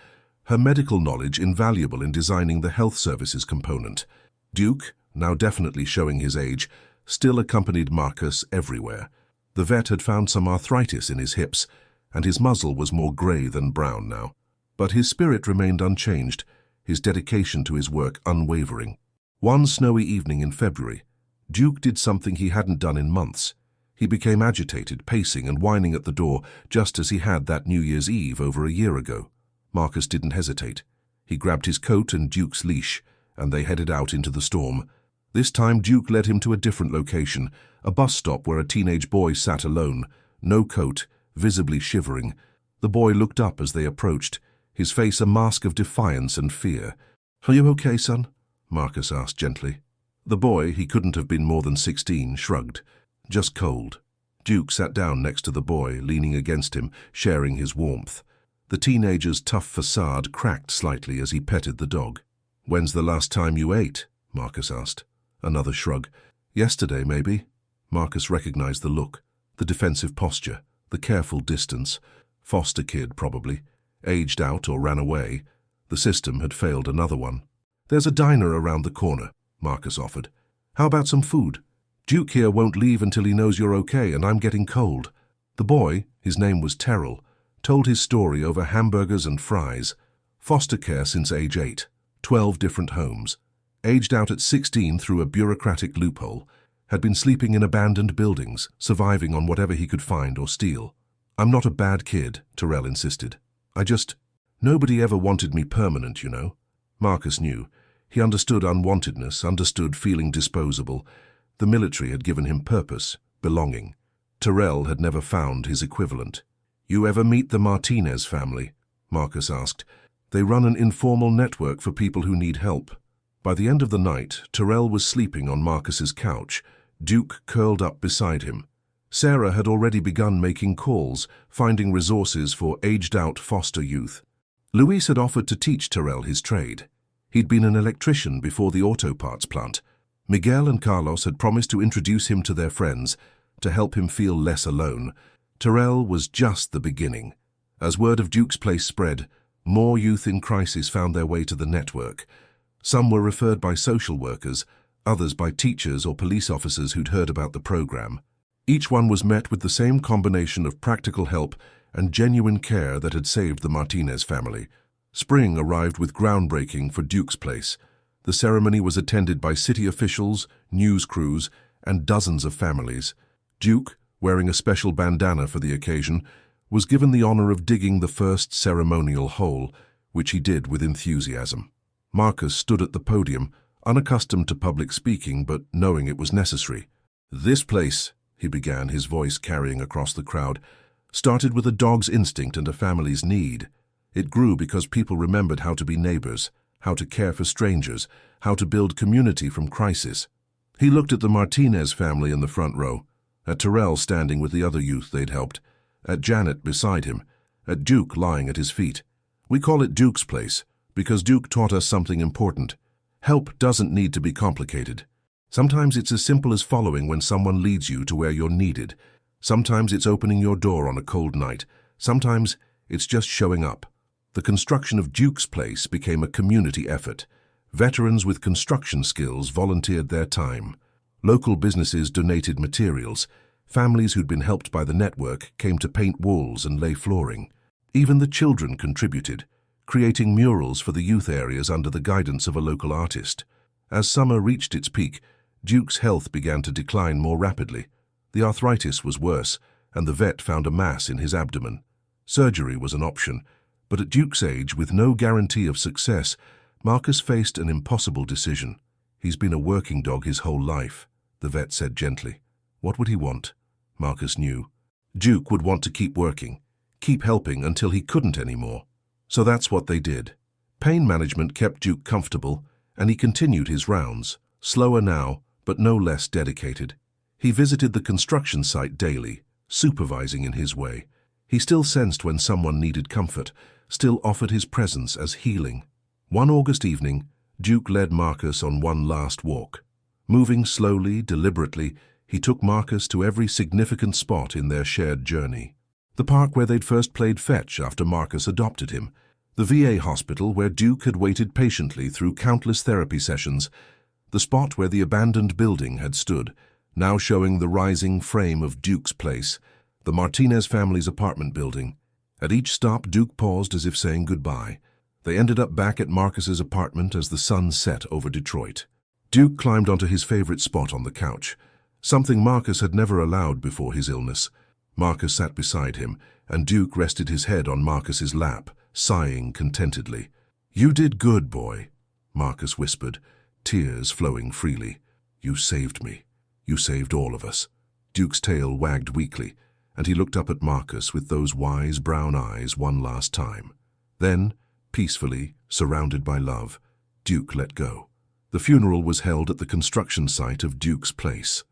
her medical knowledge invaluable in designing the health services component. Duke, now definitely showing his age, still accompanied Marcus everywhere. The vet had found some arthritis in his hips, and his muzzle was more gray than brown now. But his spirit remained unchanged, his dedication to his work unwavering. One snowy evening in February, Duke did something he hadn't done in months. He became agitated, pacing and whining at the door, just as he had that New Year's Eve over a year ago. Marcus didn't hesitate. He grabbed his coat and Duke's leash, and they headed out into the storm. This time Duke led him to a different location, a bus stop where a teenage boy sat alone, no coat, visibly shivering. The boy looked up as they approached, his face a mask of defiance and fear. "Are you okay, son?" Marcus asked gently. The boy, he couldn't have been more than 16, shrugged. "Just cold." Duke sat down next to the boy, leaning against him, sharing his warmth. The teenager's tough facade cracked slightly as he petted the dog. "When's the last time you ate?" Marcus asked. Another shrug. "Yesterday, maybe." Marcus recognized the look, the defensive posture, the careful distance. Foster kid, probably. Aged out or ran away. The system had failed another one. "There's a diner around the corner," Marcus offered. "How about some food? Duke here won't leave until he knows you're okay, and I'm getting cold." The boy, his name was Terrell, told his story over hamburgers and fries. Foster care since age 8, 12 different homes. Aged out at 16 through a bureaucratic loophole, had been sleeping in abandoned buildings, surviving on whatever he could find or steal. "I'm not a bad kid," Terrell insisted. Nobody ever wanted me permanent, you know." Marcus knew. He understood unwantedness, understood feeling disposable. The military had given him purpose, belonging. Terrell had never found his equivalent. "You ever meet the Martinez family?" Marcus asked. "They run an informal network for people who need help." By the end of the night, Terrell was sleeping on Marcus's couch, Duke curled up beside him. Sarah had already begun making calls, finding resources for aged-out foster youth. Luis had offered to teach Terrell his trade. He'd been an electrician before the auto parts plant. Miguel and Carlos had promised to introduce him to their friends, to help him feel less alone. Terrell was just the beginning. As word of Duke's place spread, more youth in crisis found their way to the network. Some were referred by social workers, others by teachers or police officers who'd heard about the program. Each one was met with the same combination of practical help and genuine care that had saved the Martinez family. Spring arrived with groundbreaking for Duke's place. The ceremony was attended by city officials, news crews, and dozens of families. Duke, wearing a special bandana for the occasion, was given the honor of digging the first ceremonial hole, which he did with enthusiasm. Marcus stood at the podium, unaccustomed to public speaking but knowing it was necessary. "This place," he began, his voice carrying across the crowd, "started with a dog's instinct and a family's need. It grew because people remembered how to be neighbors, how to care for strangers, how to build community from crisis." He looked at the Martinez family in the front row, at Terrell standing with the other youth they'd helped, at Janet beside him, at Duke lying at his feet. "We call it Duke's place because Duke taught us something important. Help doesn't need to be complicated. Sometimes it's as simple as following when someone leads you to where you're needed. Sometimes it's opening your door on a cold night. Sometimes it's just showing up." The construction of Duke's place became a community effort. Veterans with construction skills volunteered their time. Local businesses donated materials. Families who'd been helped by the network came to paint walls and lay flooring. Even the children contributed, creating murals for the youth areas under the guidance of a local artist. As summer reached its peak, Duke's health began to decline more rapidly. The arthritis was worse, and the vet found a mass in his abdomen. Surgery was an option, but at Duke's age, with no guarantee of success, Marcus faced an impossible decision. "He's been a working dog his whole life," the vet said gently. What would he want? Marcus knew. Duke would want to keep working, keep helping until he couldn't anymore. So that's what they did. Pain management kept Duke comfortable, and he continued his rounds, slower now, but no less dedicated. He visited the construction site daily, supervising in his way. He still sensed when someone needed comfort, still offered his presence as healing. One August evening, Duke led Marcus on one last walk. Moving slowly, deliberately, he took Marcus to every significant spot in their shared journey. The park where they'd first played fetch after Marcus adopted him. The VA hospital where Duke had waited patiently through countless therapy sessions. The spot where the abandoned building had stood, now showing the rising frame of Duke's place, the Martinez family's apartment building. At each stop, Duke paused as if saying goodbye. They ended up back at Marcus's apartment as the sun set over Detroit. Duke climbed onto his favorite spot on the couch, something Marcus had never allowed before his illness. Marcus sat beside him, and Duke rested his head on Marcus's lap, sighing contentedly. "You did good, boy," Marcus whispered, tears flowing freely. "You saved me. You saved all of us." Duke's tail wagged weakly, and he looked up at Marcus with those wise brown eyes one last time. Then, peacefully, surrounded by love, Duke let go. The funeral was held at the construction site of Duke's place.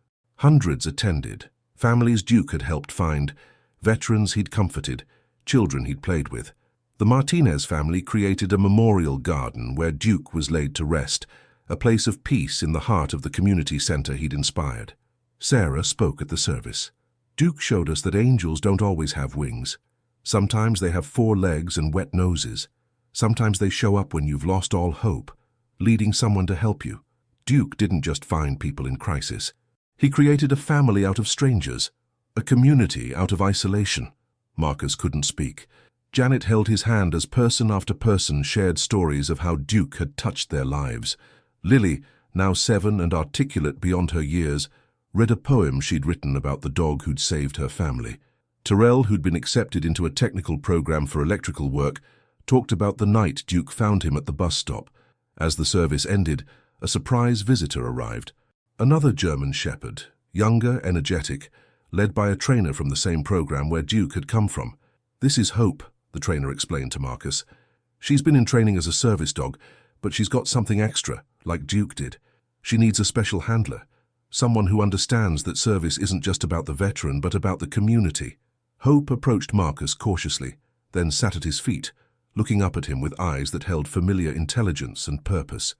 Hundreds attended, families Duke had helped find, veterans he'd comforted, children he'd played with. The Martinez family created a memorial garden where Duke was laid to rest, a place of peace in the heart of the community center he'd inspired. Sarah spoke at the service. "Duke showed us that angels don't always have wings. Sometimes they have 4 legs and wet noses. Sometimes they show up when you've lost all hope, leading someone to help you. Duke didn't just find people in crisis. He created a family out of strangers, a community out of isolation." Marcus couldn't speak. Janet held his hand as person after person shared stories of how Duke had touched their lives. Lily, now 7 and articulate beyond her years, read a poem she'd written about the dog who'd saved her family. Terrell, who'd been accepted into a technical program for electrical work, talked about the night Duke found him at the bus stop. As the service ended, a surprise visitor arrived. Another German shepherd, younger, energetic, led by a trainer from the same program where Duke had come from. "This is Hope," the trainer explained to Marcus. "She's been in training as a service dog, but she's got something extra, like Duke did. She needs a special handler, someone who understands that service isn't just about the veteran, but about the community." Hope approached Marcus cautiously, then sat at his feet, looking up at him with eyes that held familiar intelligence and purpose.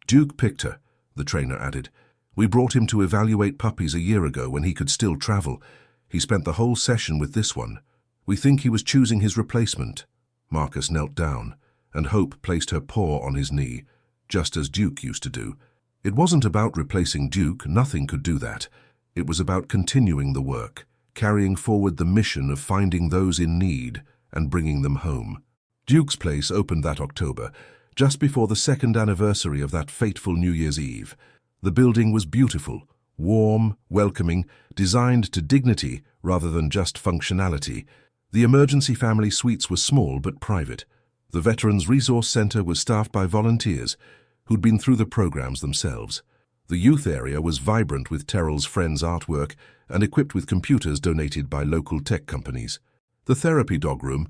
"Duke picked her," the trainer added. "We brought him to evaluate puppies a year ago when he could still travel. He spent the whole session with this one. We think he was choosing his replacement." Marcus knelt down, and Hope placed her paw on his knee, just as Duke used to do. It wasn't about replacing Duke, nothing could do that. It was about continuing the work, carrying forward the mission of finding those in need and bringing them home. Duke's place opened that October, just before the second anniversary of that fateful New Year's Eve. The building was beautiful, warm, welcoming, designed to dignity rather than just functionality. The emergency family suites were small but private. The Veterans Resource Center was staffed by volunteers who'd been through the programs themselves. The youth area was vibrant with Terrell's friends' artwork and equipped with computers donated by local tech companies. The therapy dog room,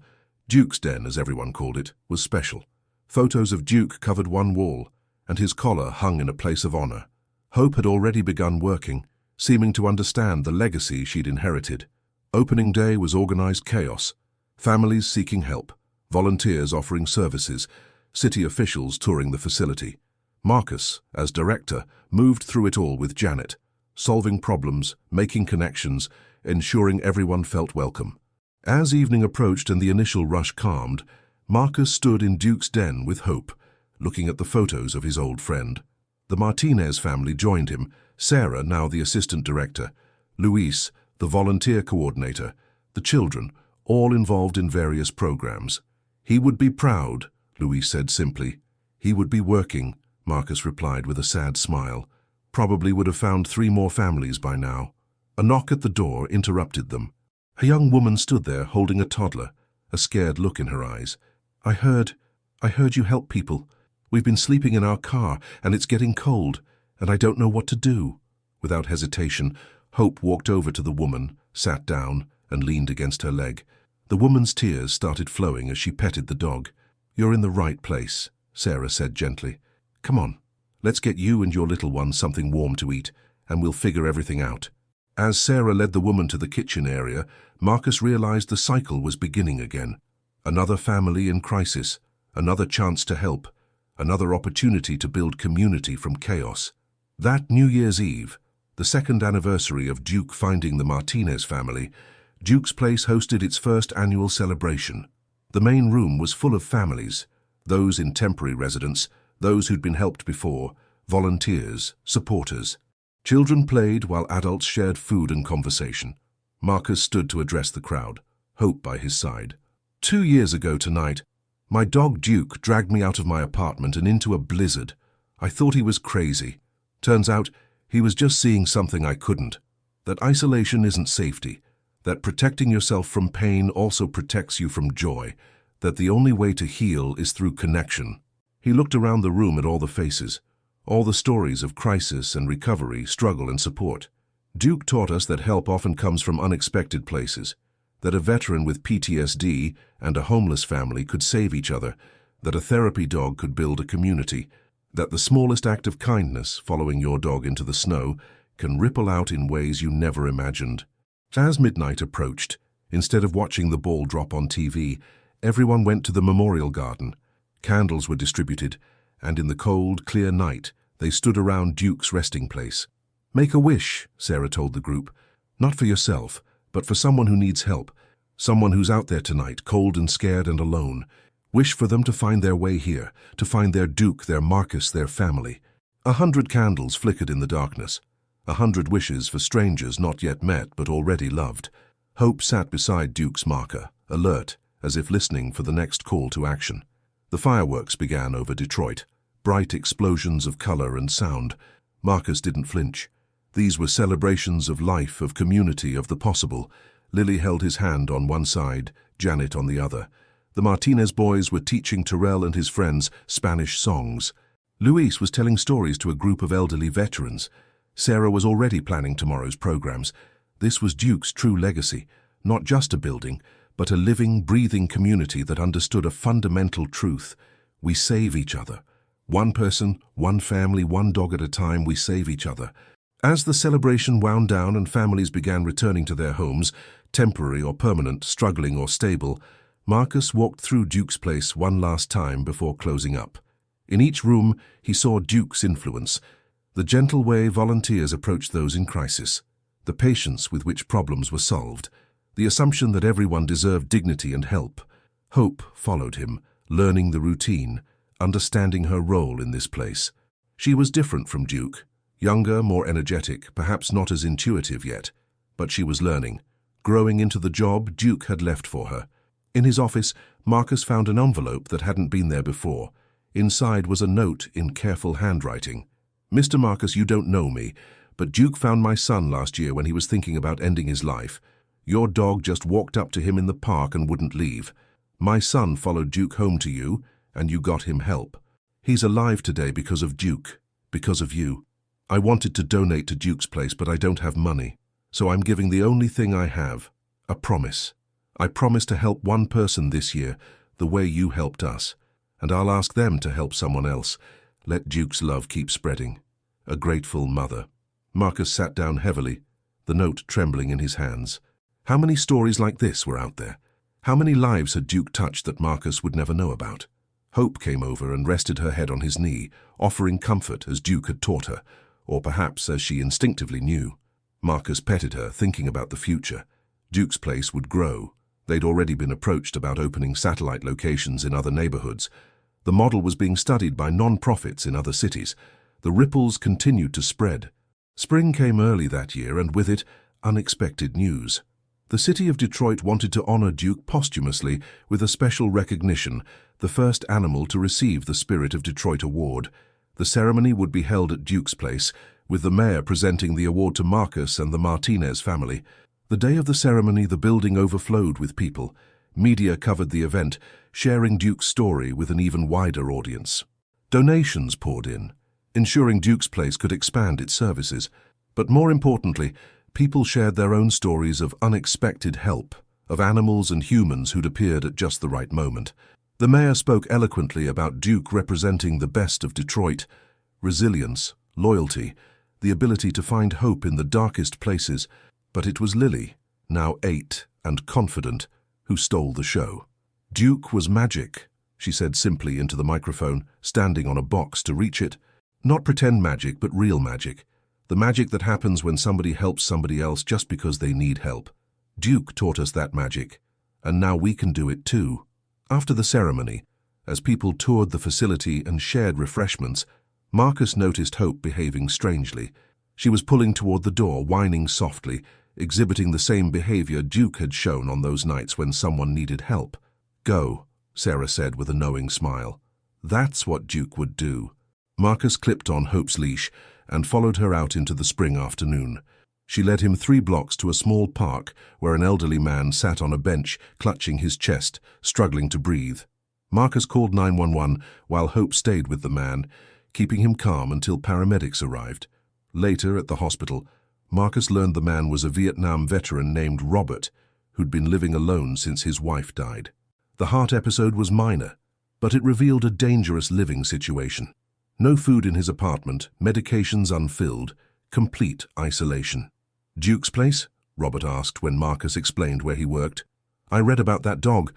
Duke's den as everyone called it, was special. Photos of Duke covered one wall, and his collar hung in a place of honor. Hope had already begun working, seeming to understand the legacy she'd inherited. Opening day was organized chaos. Families seeking help, volunteers offering services, city officials touring the facility. Marcus, as director, moved through it all with Janet, solving problems, making connections, ensuring everyone felt welcome. As evening approached and the initial rush calmed, Marcus stood in Duke's den with Hope, looking at the photos of his old friend. The Martinez family joined him, Sarah, now the assistant director, Luis, the volunteer coordinator, the children, all involved in various programs. "He would be proud," Luis said simply. "He would be working," Marcus replied with a sad smile. "Probably would have found 3 more families by now." A knock at the door interrupted them. A young woman stood there holding a toddler, a scared look in her eyes. I heard you help people. We've been sleeping in our car, and it's getting cold, and I don't know what to do." Without hesitation, Hope walked over to the woman, sat down, and leaned against her leg. The woman's tears started flowing as she petted the dog. "You're in the right place," Sarah said gently. "Come on, let's get you and your little one something warm to eat, and we'll figure everything out." As Sarah led the woman to the kitchen area, Marcus realized the cycle was beginning again. Another family in crisis, another chance to help, another opportunity to build community from chaos. That New Year's Eve, the second anniversary of Duke finding the Martinez family, Duke's place hosted its first annual celebration. The main room was full of families, those in temporary residence, those who'd been helped before, volunteers, supporters. Children played while adults shared food and conversation. Marcus stood to address the crowd, Hope by his side. 2 years ago tonight, my dog Duke dragged me out of my apartment and into a blizzard. I thought he was crazy. Turns out, he was just seeing something I couldn't. That isolation isn't safety. That protecting yourself from pain also protects you from joy. That the only way to heal is through connection. He looked around the room at all the faces, all the stories of crisis and recovery, struggle and support. Duke taught us that help often comes from unexpected places, that a veteran with PTSD and a homeless family could save each other, that a therapy dog could build a community, that the smallest act of kindness, following your dog into the snow, can ripple out in ways you never imagined. As midnight approached, instead of watching the ball drop on TV, everyone went to the memorial garden. Candles were distributed, and in the cold, clear night, they stood around Duke's resting place. "Make a wish," Sarah told the group. "Not for yourself, but for someone who needs help, someone who's out there tonight, cold and scared and alone. Wish for them to find their way here, to find their Duke, their Marcus, their family." 100 candles flickered in the darkness. 100 wishes for strangers not yet met but already loved. Hope sat beside Duke's marker, alert, as if listening for the next call to action. The fireworks began over Detroit, bright explosions of color and sound. Marcus didn't flinch. These were celebrations of life, of community, of the possible. Lily held his hand on one side, Janet on the other. The Martinez boys were teaching Terrell and his friends Spanish songs. Luis was telling stories to a group of elderly veterans. Sarah was already planning tomorrow's programs. This was Duke's true legacy, not just a building, but a living, breathing community that understood a fundamental truth. We save each other. One person, one family, one dog at a time, we save each other. As the celebration wound down and families began returning to their homes, temporary or permanent, struggling or stable, Marcus walked through Duke's place one last time before closing up. In each room, he saw Duke's influence, the gentle way volunteers approached those in crisis, the patience with which problems were solved, the assumption that everyone deserved dignity and help. Hope followed him, learning the routine, understanding her role in this place. She was different from Duke, younger, more energetic, perhaps not as intuitive yet, but she was learning, growing into the job Duke had left for her. In his office, Marcus found an envelope that hadn't been there before. Inside was a note in careful handwriting. "Mr. Marcus, you don't know me, but Duke found my son last year when he was thinking about ending his life. Your dog just walked up to him in the park and wouldn't leave. My son followed Duke home to you, and you got him help. He's alive today because of Duke, because of you. I wanted to donate to Duke's place, but I don't have money, so I'm giving the only thing I have, a promise. I promise to help one person this year, the way you helped us, and I'll ask them to help someone else. Let Duke's love keep spreading. A grateful mother." Marcus sat down heavily, the note trembling in his hands. How many stories like this were out there? How many lives had Duke touched that Marcus would never know about? Hope came over and rested her head on his knee, offering comfort as Duke had taught her, or perhaps as she instinctively knew. Marcus petted her, thinking about the future. Duke's place would grow. They'd already been approached about opening satellite locations in other neighborhoods. The model was being studied by non-profits in other cities. The ripples continued to spread. Spring came early that year, and with it, unexpected news. The city of Detroit wanted to honor Duke posthumously with a special recognition, the first animal to receive the Spirit of Detroit Award. The ceremony would be held at Duke's place, with the mayor presenting the award to Marcus and the Martinez family. The day of the ceremony, the building overflowed with people. Media covered the event, sharing Duke's story with an even wider audience. Donations poured in, ensuring Duke's place could expand its services. But more importantly, people shared their own stories of unexpected help, of animals and humans who'd appeared at just the right moment. The mayor spoke eloquently about Duke representing the best of Detroit: resilience, loyalty, the ability to find hope in the darkest places. But it was Lily, now 8 and confident, who stole the show. "Duke was magic," she said simply into the microphone, standing on a box to reach it. "Not pretend magic, but real magic. The magic that happens when somebody helps somebody else just because they need help. Duke taught us that magic, and now we can do it too." After the ceremony, as people toured the facility and shared refreshments, Marcus noticed Hope behaving strangely. She was pulling toward the door, whining softly, exhibiting the same behavior Duke had shown on those nights when someone needed help. "Go," Sarah said with a knowing smile. That's what Duke would do. Marcus clipped on Hope's leash and followed her out into the spring afternoon. She led him 3 blocks to a small park where an elderly man sat on a bench, clutching his chest, struggling to breathe. Marcus called 911 while Hope stayed with the man, keeping him calm until paramedics arrived. Later, at the hospital, Marcus learned the man was a Vietnam veteran named Robert, who'd been living alone since his wife died. The heart episode was minor, but it revealed a dangerous living situation. No food in his apartment, medications unfilled, complete isolation. "Duke's place?" Robert asked when Marcus explained where he worked. "I read about that dog.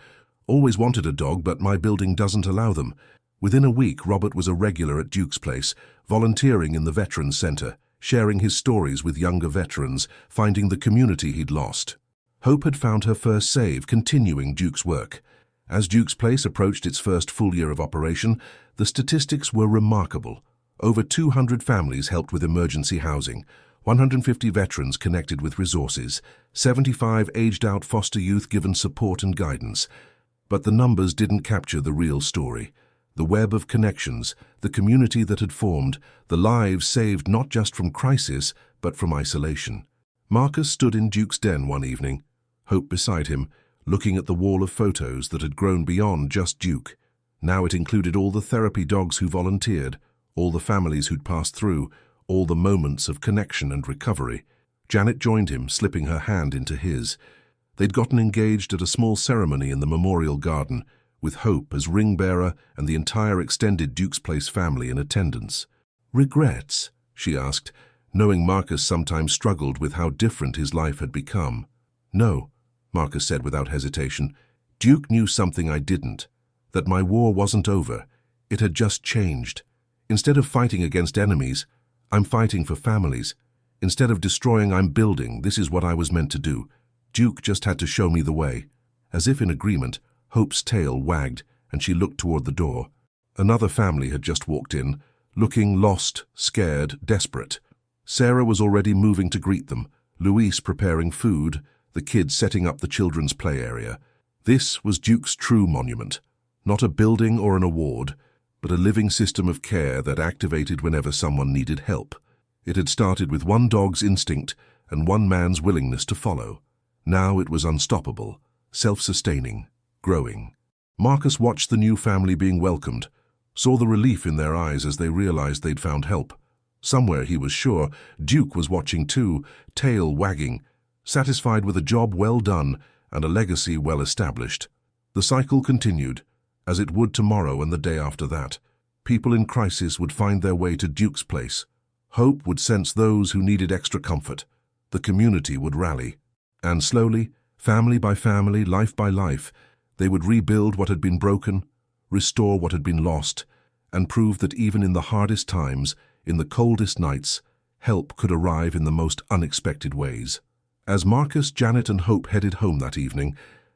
Always wanted a dog, but my building doesn't allow them." Within a week, Robert was a regular at Duke's place, volunteering in the Veterans Center, sharing his stories with younger veterans, finding the community he'd lost. Hope had found her first save, continuing Duke's work. As Duke's place approached its first full year of operation, the statistics were remarkable. Over 200 families helped with emergency housing, 150 veterans connected with resources, 75 aged-out foster youth given support and guidance. But the numbers didn't capture the real story. The web of connections, the community that had formed, the lives saved not just from crisis, but from isolation. Marcus stood in Duke's den one evening, Hope beside him, looking at the wall of photos that had grown beyond just Duke. Now it included all the therapy dogs who volunteered, all the families who'd passed through, all the moments of connection and recovery. Janet joined him, slipping her hand into his. They'd gotten engaged at a small ceremony in the memorial garden, with Hope as ring-bearer and the entire extended Duke's Place family in attendance. "Regrets?" she asked, knowing Marcus sometimes struggled with how different his life had become. "No," Marcus said without hesitation. "Duke knew something I didn't, that my war wasn't over. It had just changed. Instead of fighting against enemies, I'm fighting for families. Instead of destroying, I'm building. This is what I was meant to do. Duke just had to show me the way." As if in agreement, Hope's tail wagged and she looked toward the door. Another family had just walked in, looking lost, scared, desperate. Sarah was already moving to greet them, Louise preparing food, the kids setting up the children's play area. This was Duke's true monument, not a building or an award, but a living system of care that activated whenever someone needed help. It had started with one dog's instinct and one man's willingness to follow. Now it was unstoppable, self-sustaining, growing. Marcus watched the new family being welcomed, saw the relief in their eyes as they realized they'd found help. Somewhere, he was sure, Duke was watching too, tail wagging, satisfied with a job well done and a legacy well established. The cycle continued, as it would tomorrow and the day after that. People in crisis would find their way to Duke's Place. Hope would sense those who needed extra comfort. The community would rally. And slowly, family by family, life by life, they would rebuild what had been broken, restore what had been lost, and prove that even in the hardest times, in the coldest nights, help could arrive in the most unexpected ways. As Marcus, Janet, and Hope headed home that evening,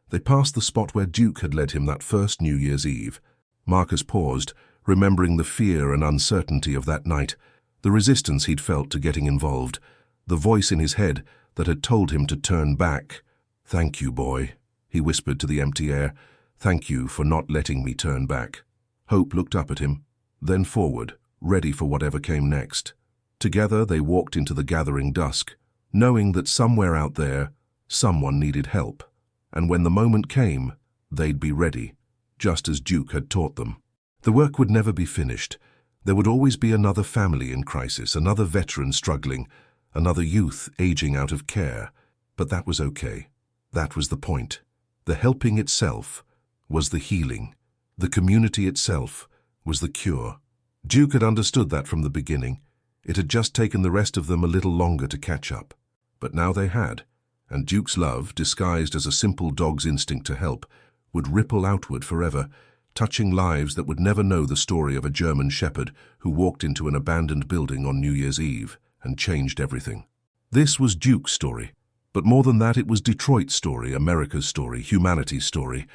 they passed the spot where Duke had led him that first New Year's Eve. Marcus paused, remembering the fear and uncertainty of that night, the resistance he'd felt to getting involved, the voice in his head that had told him to turn back. "Thank you, boy," he whispered to the empty air. "Thank you for not letting me turn back." Hope looked up at him, then forward, ready for whatever came next. Together they walked into the gathering dusk, knowing that somewhere out there, someone needed help. And when the moment came, they'd be ready, just as Duke had taught them. The work would never be finished. There would always be another family in crisis, another veteran struggling, another youth aging out of care. But that was okay. That was the point. The helping itself was the healing. The community itself was the cure. Duke had understood that from the beginning. It had just taken the rest of them a little longer to catch up. But now they had, and Duke's love, disguised as a simple dog's instinct to help, would ripple outward forever, touching lives that would never know the story of a German shepherd who walked into an abandoned building on New Year's Eve and changed everything. This was Duke's story, but more than that, it was Detroit's story, America's story, humanity's story.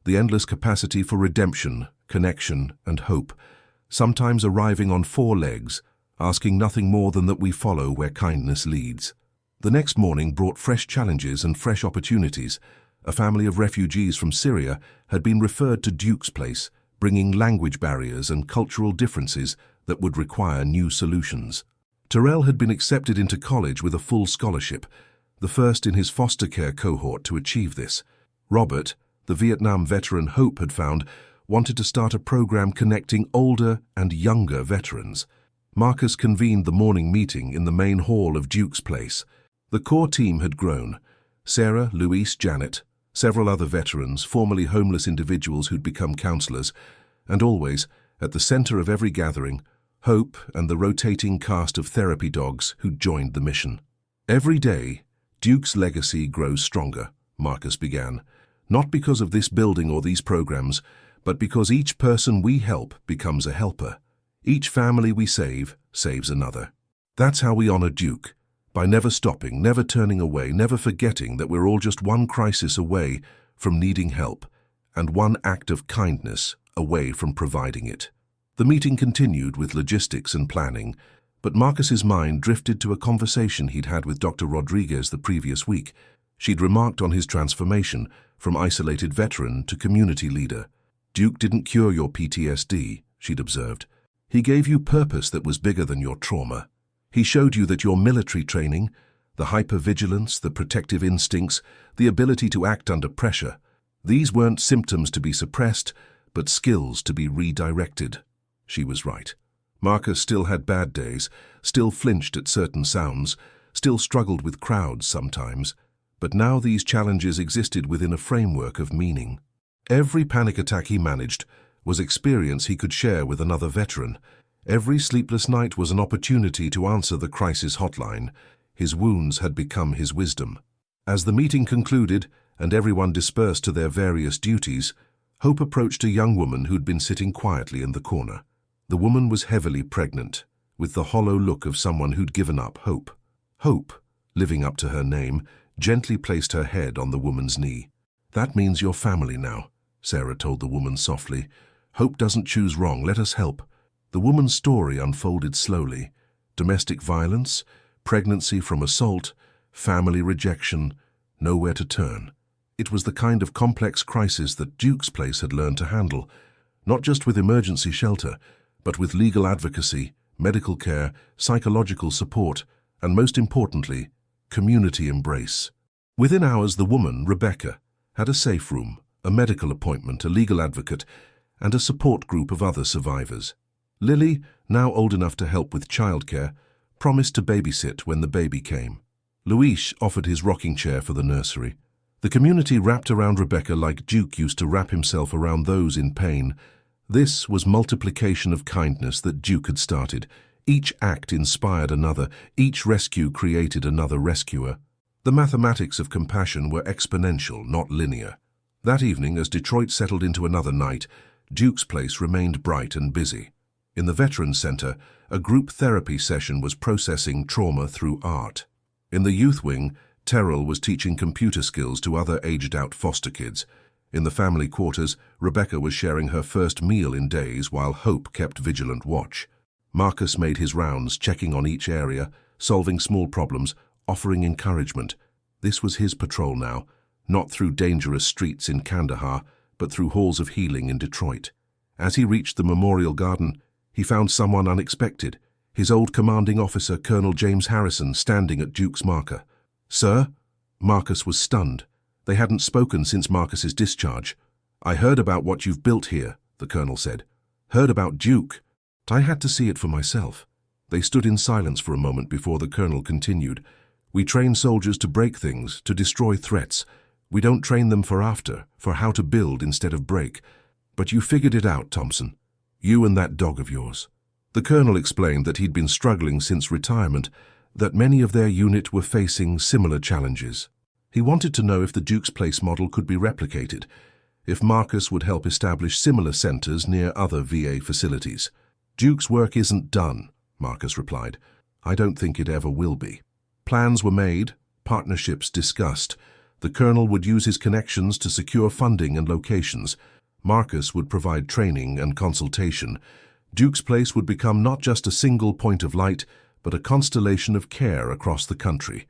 The endless capacity for redemption, connection, and hope, sometimes arriving on four legs, asking nothing more than that we follow where kindness leads. The next morning brought fresh challenges and fresh opportunities. A family of refugees from Syria had been referred to Duke's Place, bringing language barriers and cultural differences that would require new solutions. Terrell had been accepted into college with a full scholarship, the first in his foster care cohort to achieve this. Robert, the Vietnam veteran Hope had found, wanted to start a program connecting older and younger veterans. Marcus convened the morning meeting in the main hall of Duke's Place. The core team had grown. Sarah, Louise, Janet, several other veterans, formerly homeless individuals who'd become counselors, and always, at the center of every gathering, Hope and the rotating cast of therapy dogs who'd joined the mission. "Every day, Duke's legacy grows stronger," Marcus began, "not because of this building or these programs, but because each person we help becomes a helper. Each family we save saves another. That's how we honor Duke, by never stopping, never turning away, never forgetting that we're all just one crisis away from needing help, and one act of kindness away from providing it." The meeting continued with logistics and planning, but Marcus's mind drifted to a conversation he'd had with Dr. Rodriguez the previous week. She'd remarked on his transformation from isolated veteran to community leader. "Duke didn't cure your PTSD," she'd observed. "He gave you purpose that was bigger than your trauma. He showed you that your military training, the hypervigilance, the protective instincts, the ability to act under pressure, these weren't symptoms to be suppressed, but skills to be redirected." She was right. Marcus still had bad days, still flinched at certain sounds, still struggled with crowds sometimes, but now these challenges existed within a framework of meaning. Every panic attack he managed was experience he could share with another veteran. Every sleepless night was an opportunity to answer the crisis hotline. His wounds had become his wisdom. As the meeting concluded and everyone dispersed to their various duties, Hope approached a young woman who'd been sitting quietly in the corner. The woman was heavily pregnant, with the hollow look of someone who'd given up hope. Hope, living up to her name, gently placed her head on the woman's knee. "That means you're family now," Sarah told the woman softly. "Hope doesn't choose wrong. Let us help." The woman's story unfolded slowly. Domestic violence, pregnancy from assault, family rejection, nowhere to turn. It was the kind of complex crisis that Duke's Place had learned to handle, not just with emergency shelter, but with legal advocacy, medical care, psychological support, and most importantly, community embrace. Within hours, the woman, Rebecca, had a safe room, a medical appointment, a legal advocate, and a support group of other survivors. Lily, now old enough to help with childcare, promised to babysit when the baby came. Luis offered his rocking chair for the nursery. The community wrapped around Rebecca like Duke used to wrap himself around those in pain. This was multiplication of kindness that Duke had started. Each act inspired another, each rescue created another rescuer. The mathematics of compassion were exponential, not linear. That evening, as Detroit settled into another night, Duke's Place remained bright and busy. In the Veterans Center, a group therapy session was processing trauma through art. In the youth wing, Terrell was teaching computer skills to other aged-out foster kids. In the family quarters, Rebecca was sharing her first meal in days while Hope kept vigilant watch. Marcus made his rounds, checking on each area, solving small problems, offering encouragement. This was his patrol now, not through dangerous streets in Kandahar, but through halls of healing in Detroit. As he reached the memorial garden, he found someone unexpected, his old commanding officer, Colonel James Harrison, standing at Duke's marker. "Sir?" Marcus was stunned. They hadn't spoken since Marcus's discharge. "I heard about what you've built here," the colonel said. "Heard about Duke. I had to see it for myself." They stood in silence for a moment before the colonel continued. "We train soldiers to break things, to destroy threats. We don't train them for how to build instead of break. But you figured it out, Thompson. You and that dog of yours." The colonel explained that he'd been struggling since retirement, that many of their unit were facing similar challenges. He wanted to know if the Duke's Place model could be replicated, if Marcus would help establish similar centers near other VA facilities. "Duke's work isn't done," Marcus replied. "I don't think it ever will be." Plans were made, partnerships discussed. The colonel would use his connections to secure funding and locations. Marcus would provide training and consultation. Duke's Place would become not just a single point of light, but a constellation of care across the country.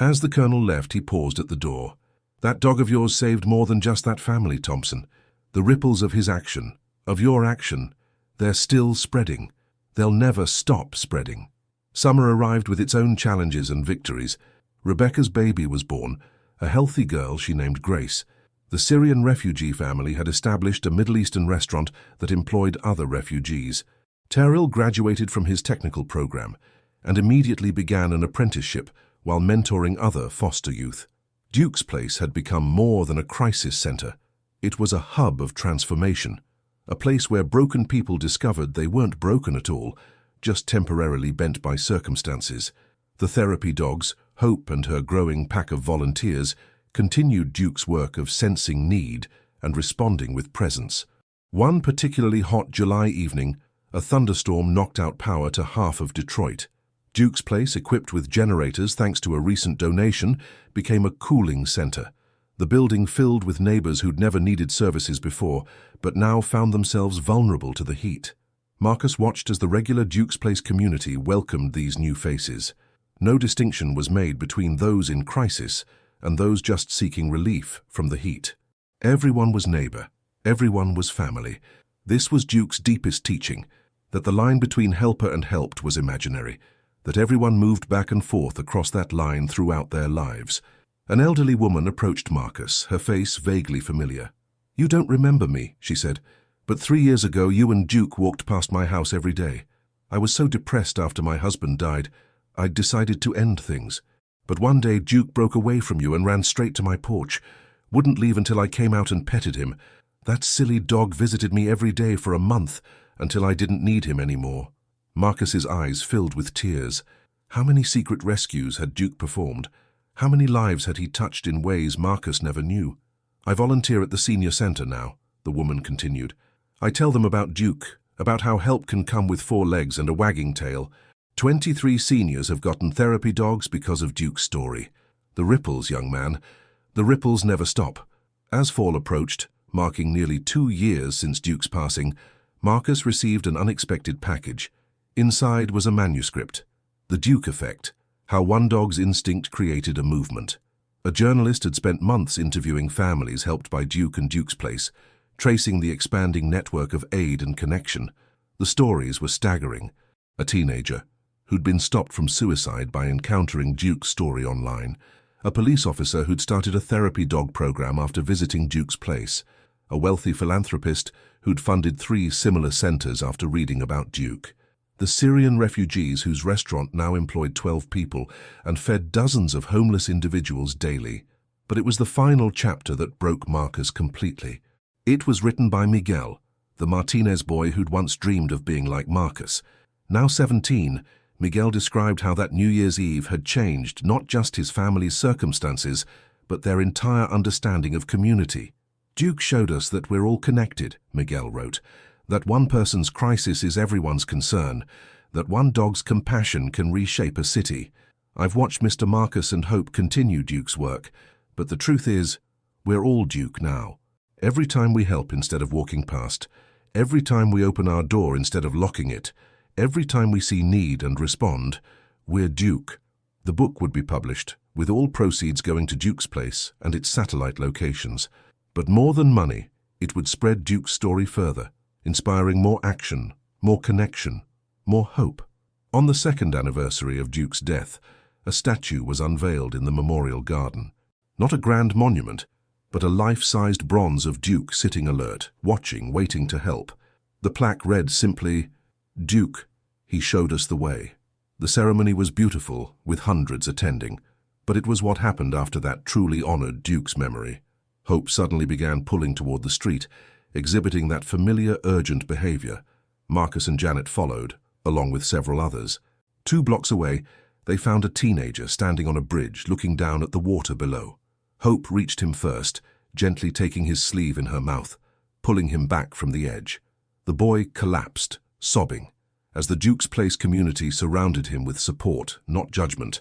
As the colonel left, he paused at the door. "That dog of yours saved more than just that family, Thompson. The ripples of his action, of your action, they're still spreading. They'll never stop spreading." Summer arrived with its own challenges and victories. Rebecca's baby was born, a healthy girl she named Grace. The Syrian refugee family had established a Middle Eastern restaurant that employed other refugees. Terrell graduated from his technical program and immediately began an apprenticeship while mentoring other foster youth. Duke's Place had become more than a crisis center. It was a hub of transformation, a place where broken people discovered they weren't broken at all, just temporarily bent by circumstances. The therapy dogs, Hope and her growing pack of volunteers, continued Duke's work of sensing need and responding with presence. One particularly hot July evening, a thunderstorm knocked out power to half of Detroit. Duke's Place, equipped with generators thanks to a recent donation, became a cooling center. The building filled with neighbors who'd never needed services before, but now found themselves vulnerable to the heat. Marcus watched as the regular Duke's Place community welcomed these new faces. No distinction was made between those in crisis and those just seeking relief from the heat. Everyone was neighbor. Everyone was family. This was Duke's deepest teaching, that the line between helper and helped was imaginary, that everyone moved back and forth across that line throughout their lives. An elderly woman approached Marcus, her face vaguely familiar. "You don't remember me," she said, "but 3 years ago you and Duke walked past my house every day. I was so depressed after my husband died, I decided to end things. But one day Duke broke away from you and ran straight to my porch. Wouldn't leave until I came out and petted him. That silly dog visited me every day for a month, until I didn't need him anymore." Marcus's eyes filled with tears. How many secret rescues had Duke performed? How many lives had he touched in ways Marcus never knew? "I volunteer at the senior center now," the woman continued. "I tell them about Duke, about how help can come with 4 legs and a wagging tail. 23 seniors have gotten therapy dogs because of Duke's story. The ripples, young man, the ripples never stop." As fall approached, marking nearly 2 years since Duke's passing, Marcus received an unexpected package. Inside was a manuscript, "The Duke Effect: How One Dog's Instinct Created a Movement." A journalist had spent months interviewing families helped by Duke and Duke's Place, tracing the expanding network of aid and connection. The stories were staggering. A teenager who'd been stopped from suicide by encountering Duke's story online. A police officer who'd started a therapy dog program after visiting Duke's Place. A wealthy philanthropist who'd funded 3 similar centers after reading about Duke. The Syrian refugees whose restaurant now employed 12 people and fed dozens of homeless individuals daily. But it was the final chapter that broke Marcus completely. It was written by Miguel, the Martinez boy who'd once dreamed of being like Marcus. Now 17, Miguel described how that New Year's Eve had changed not just his family's circumstances, but their entire understanding of community. "Duke showed us that we're all connected," Miguel wrote. "That one person's crisis is everyone's concern, that one dog's compassion can reshape a city. I've watched Mr. Marcus and Hope continue Duke's work, but the truth is, we're all Duke now. Every time we help instead of walking past, every time we open our door instead of locking it, every time we see need and respond, we're Duke." The book would be published, with all proceeds going to Duke's Place and its satellite locations. But more than money, it would spread Duke's story further, inspiring more action, more connection, more hope. On the 2nd anniversary of Duke's death, a statue was unveiled in the Memorial Garden. Not a grand monument, but a life-sized bronze of Duke sitting alert, watching, waiting to help. The plaque read simply, "Duke, he showed us the way." The ceremony was beautiful, with hundreds attending, but it was what happened after that truly honored Duke's memory. Hope suddenly began pulling toward the street, exhibiting that familiar, urgent behavior. Marcus and Janet followed, along with several others. 2 blocks away, they found a teenager standing on a bridge, looking down at the water below. Hope reached him first, gently taking his sleeve in her mouth, pulling him back from the edge. The boy collapsed, sobbing, as the Duke's Place community surrounded him with support, not judgment.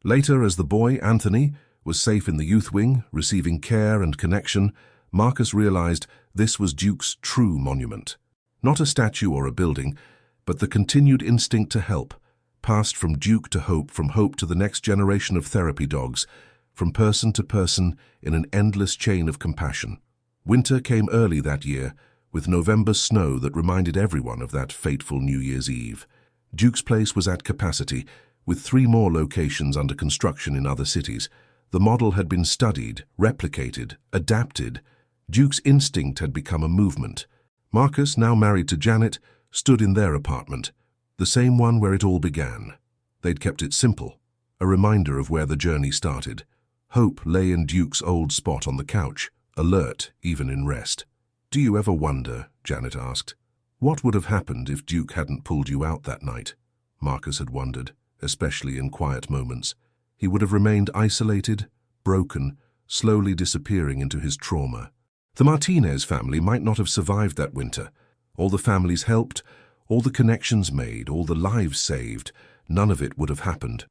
Later, as the boy, Anthony, was safe in the youth wing, receiving care and connection, Marcus realized this was Duke's true monument. Not a statue or a building, but the continued instinct to help, passed from Duke to Hope, from Hope to the next generation of therapy dogs, from person to person in an endless chain of compassion. Winter came early that year, with November's snow that reminded everyone of that fateful New Year's Eve. Duke's Place was at capacity, with 3 more locations under construction in other cities. The model had been studied, replicated, adapted. Duke's instinct had become a movement. Marcus, now married to Janet, stood in their apartment, the same one where it all began. They'd kept it simple, a reminder of where the journey started. Hope lay in Duke's old spot on the couch, alert even in rest. "Do you ever wonder," Janet asked, "what would have happened if Duke hadn't pulled you out that night?" Marcus had wondered, especially in quiet moments. He would have remained isolated, broken, slowly disappearing into his trauma. The Martinez family might not have survived that winter. All the families helped, all the connections made, all the lives saved, none of it would have happened.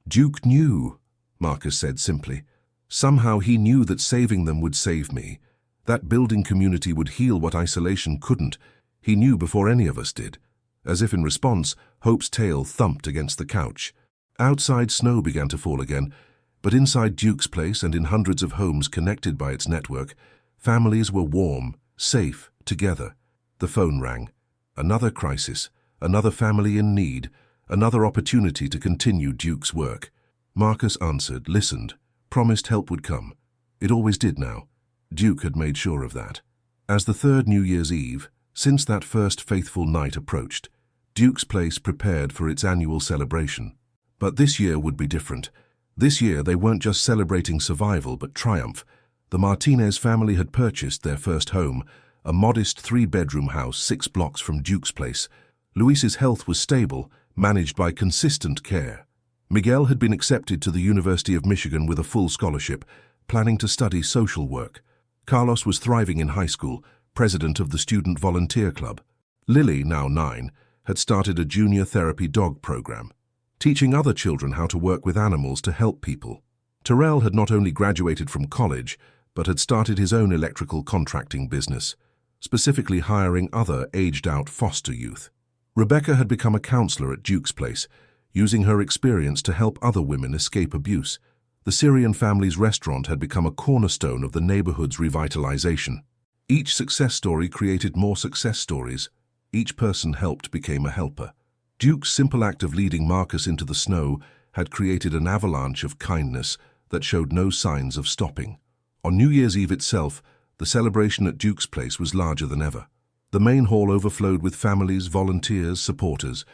"Duke knew," Marcus said simply. "Somehow he knew that saving them would save me. That building community would heal what isolation couldn't. He knew before any of us did." As if in response, Hope's tail thumped against the couch. Outside, snow began to fall again, but inside Duke's Place and in hundreds of homes connected by its network, families were warm, safe, together. The phone rang. Another crisis, another family in need, another opportunity to continue Duke's work. Marcus answered, listened, promised help would come. It always did now. Duke had made sure of that. As the 3rd New Year's Eve, since that first faithful night approached, Duke's Place prepared for its annual celebration. But this year would be different. This year, they weren't just celebrating survival, but triumph. The Martinez family had purchased their first home, a modest 3-bedroom house 6 blocks from Duke's place. Luis's health was stable, managed by consistent care. Miguel had been accepted to the University of Michigan with a full scholarship, planning to study social work. Carlos was thriving in high school, president of the Student Volunteer Club. Lily, now 9, had started a junior therapy dog program, teaching other children how to work with animals to help people. Terrell had not only graduated from college, but had started his own electrical contracting business, specifically hiring other aged-out foster youth. Rebecca had become a counselor at Duke's place, using her experience to help other women escape abuse. The Syrian family's restaurant had become a cornerstone of the neighborhood's revitalization. Each success story created more success stories. Each person helped became a helper. Duke's simple act of leading Marcus into the snow had created an avalanche of kindness that showed no signs of stopping. On New Year's Eve itself, the celebration at Duke's place was larger than ever. The main hall overflowed with families, volunteers, supporters,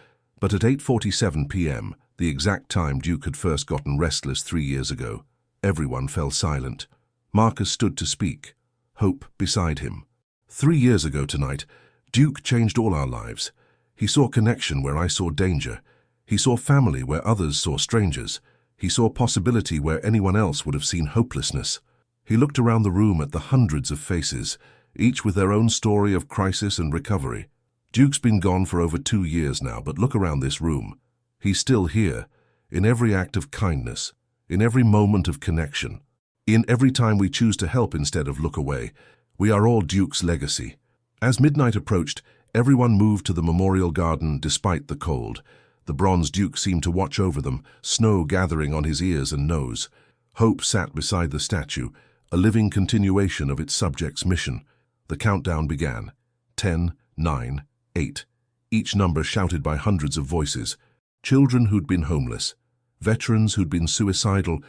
but at 8:47 p.m., the exact time Duke had first gotten restless 3 years ago, everyone fell silent. Marcus stood to speak, Hope beside him. 3 years ago tonight, Duke changed all our lives. He saw connection where I saw danger. He saw family where others saw strangers. He saw possibility where anyone else would have seen hopelessness. He looked around the room at the hundreds of faces, each with their own story of crisis and recovery. Duke's been gone for over 2 years now, but look around this room. He's still here, in every act of kindness, in every moment of connection, in every time we choose to help instead of look away. We are all Duke's legacy. As midnight approached, everyone moved to the memorial garden despite the cold. The bronze Duke seemed to watch over them, snow gathering on his ears and nose. Hope sat beside the statue, a living continuation of its subject's mission. The countdown began. 10, 9, 8. Each number shouted by hundreds of voices. Children who'd been homeless, veterans who'd been suicidal,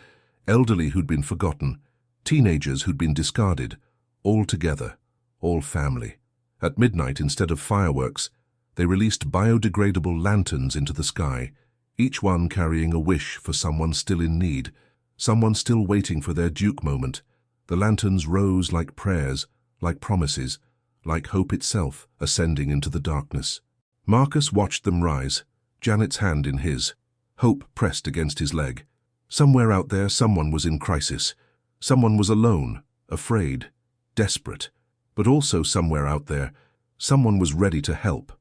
elderly who'd been forgotten, teenagers who'd been discarded, all together, all family. At midnight, instead of fireworks, they released biodegradable lanterns into the sky, each one carrying a wish for someone still in need, someone still waiting for their Duke moment. The lanterns rose like prayers, like promises, like hope itself ascending into the darkness. Marcus watched them rise, Janet's hand in his. Hope pressed against his leg. Somewhere out there, someone was in crisis. Someone was alone, afraid, desperate. But also somewhere out there, someone was ready to help.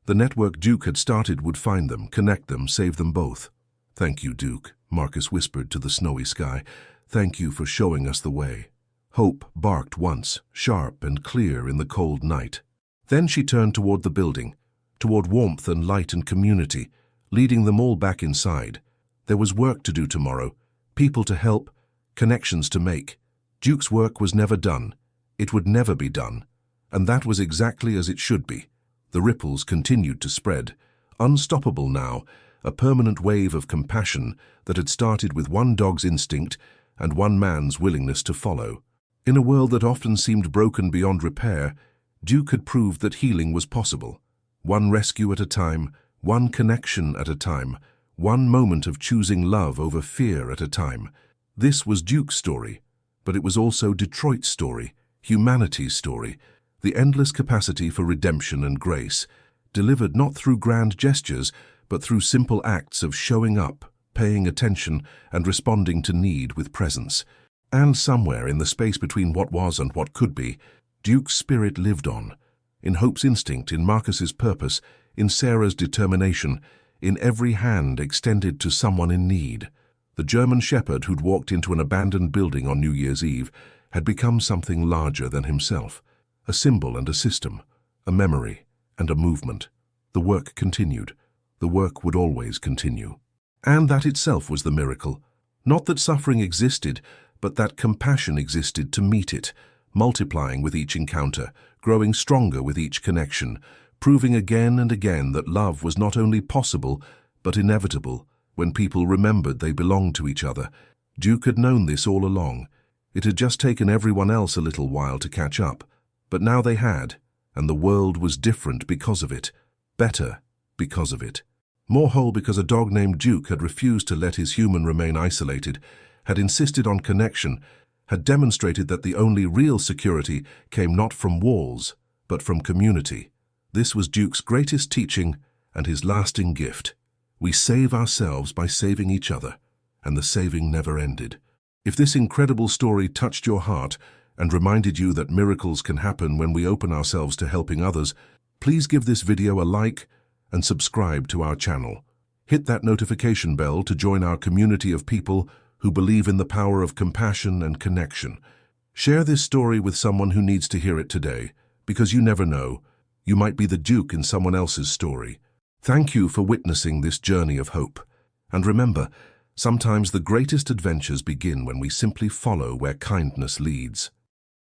The network Duke had started would find them, connect them, save them both. "Thank you, Duke," Marcus whispered to the snowy sky. "Thank you for showing us the way." Hope barked once, sharp and clear in the cold night. Then she turned toward the building, toward warmth and light and community, leading them all back inside. There was work to do tomorrow, people to help, connections to make. Duke's work was never done. It would never be done. And that was exactly as it should be. The ripples continued to spread, unstoppable now, a permanent wave of compassion that had started with one dog's instinct and one man's willingness to follow. In a world that often seemed broken beyond repair, Duke had proved that healing was possible. One rescue at a time, one connection at a time, one moment of choosing love over fear at a time. This was Duke's story, but it was also Detroit's story, humanity's story, the endless capacity for redemption and grace, delivered not through grand gestures, but through simple acts of showing up, paying attention, and responding to need with presence. And somewhere in the space between what was and what could be, Duke's spirit lived on. In Hope's instinct, in Marcus's purpose, in Sarah's determination, in every hand extended to someone in need. The German shepherd who'd walked into an abandoned building on New Year's Eve had become something larger than himself, a symbol and a system, a memory and a movement. The work continued. The work would always continue. And that itself was the miracle. Not that suffering existed, but that compassion existed to meet it, multiplying with each encounter, growing stronger with each connection, proving again and again that love was not only possible, but inevitable, when people remembered they belonged to each other. Duke had known this all along. It had just taken everyone else a little while to catch up. But now they had, and the world was different because of it, better because of it. More whole because a dog named Duke had refused to let his human remain isolated, had insisted on connection, had demonstrated that the only real security came not from walls, but from community. This was Duke's greatest teaching and his lasting gift. We save ourselves by saving each other, and the saving never ended. If this incredible story touched your heart and reminded you that miracles can happen when we open ourselves to helping others, please give this video a like and subscribe to our channel. Hit that notification bell to join our community of people who believe in the power of compassion and connection. Share this story with someone who needs to hear it today, because you never know, you might be the Duke in someone else's story. Thank you for witnessing this journey of hope. And remember, sometimes the greatest adventures begin when we simply follow where kindness leads.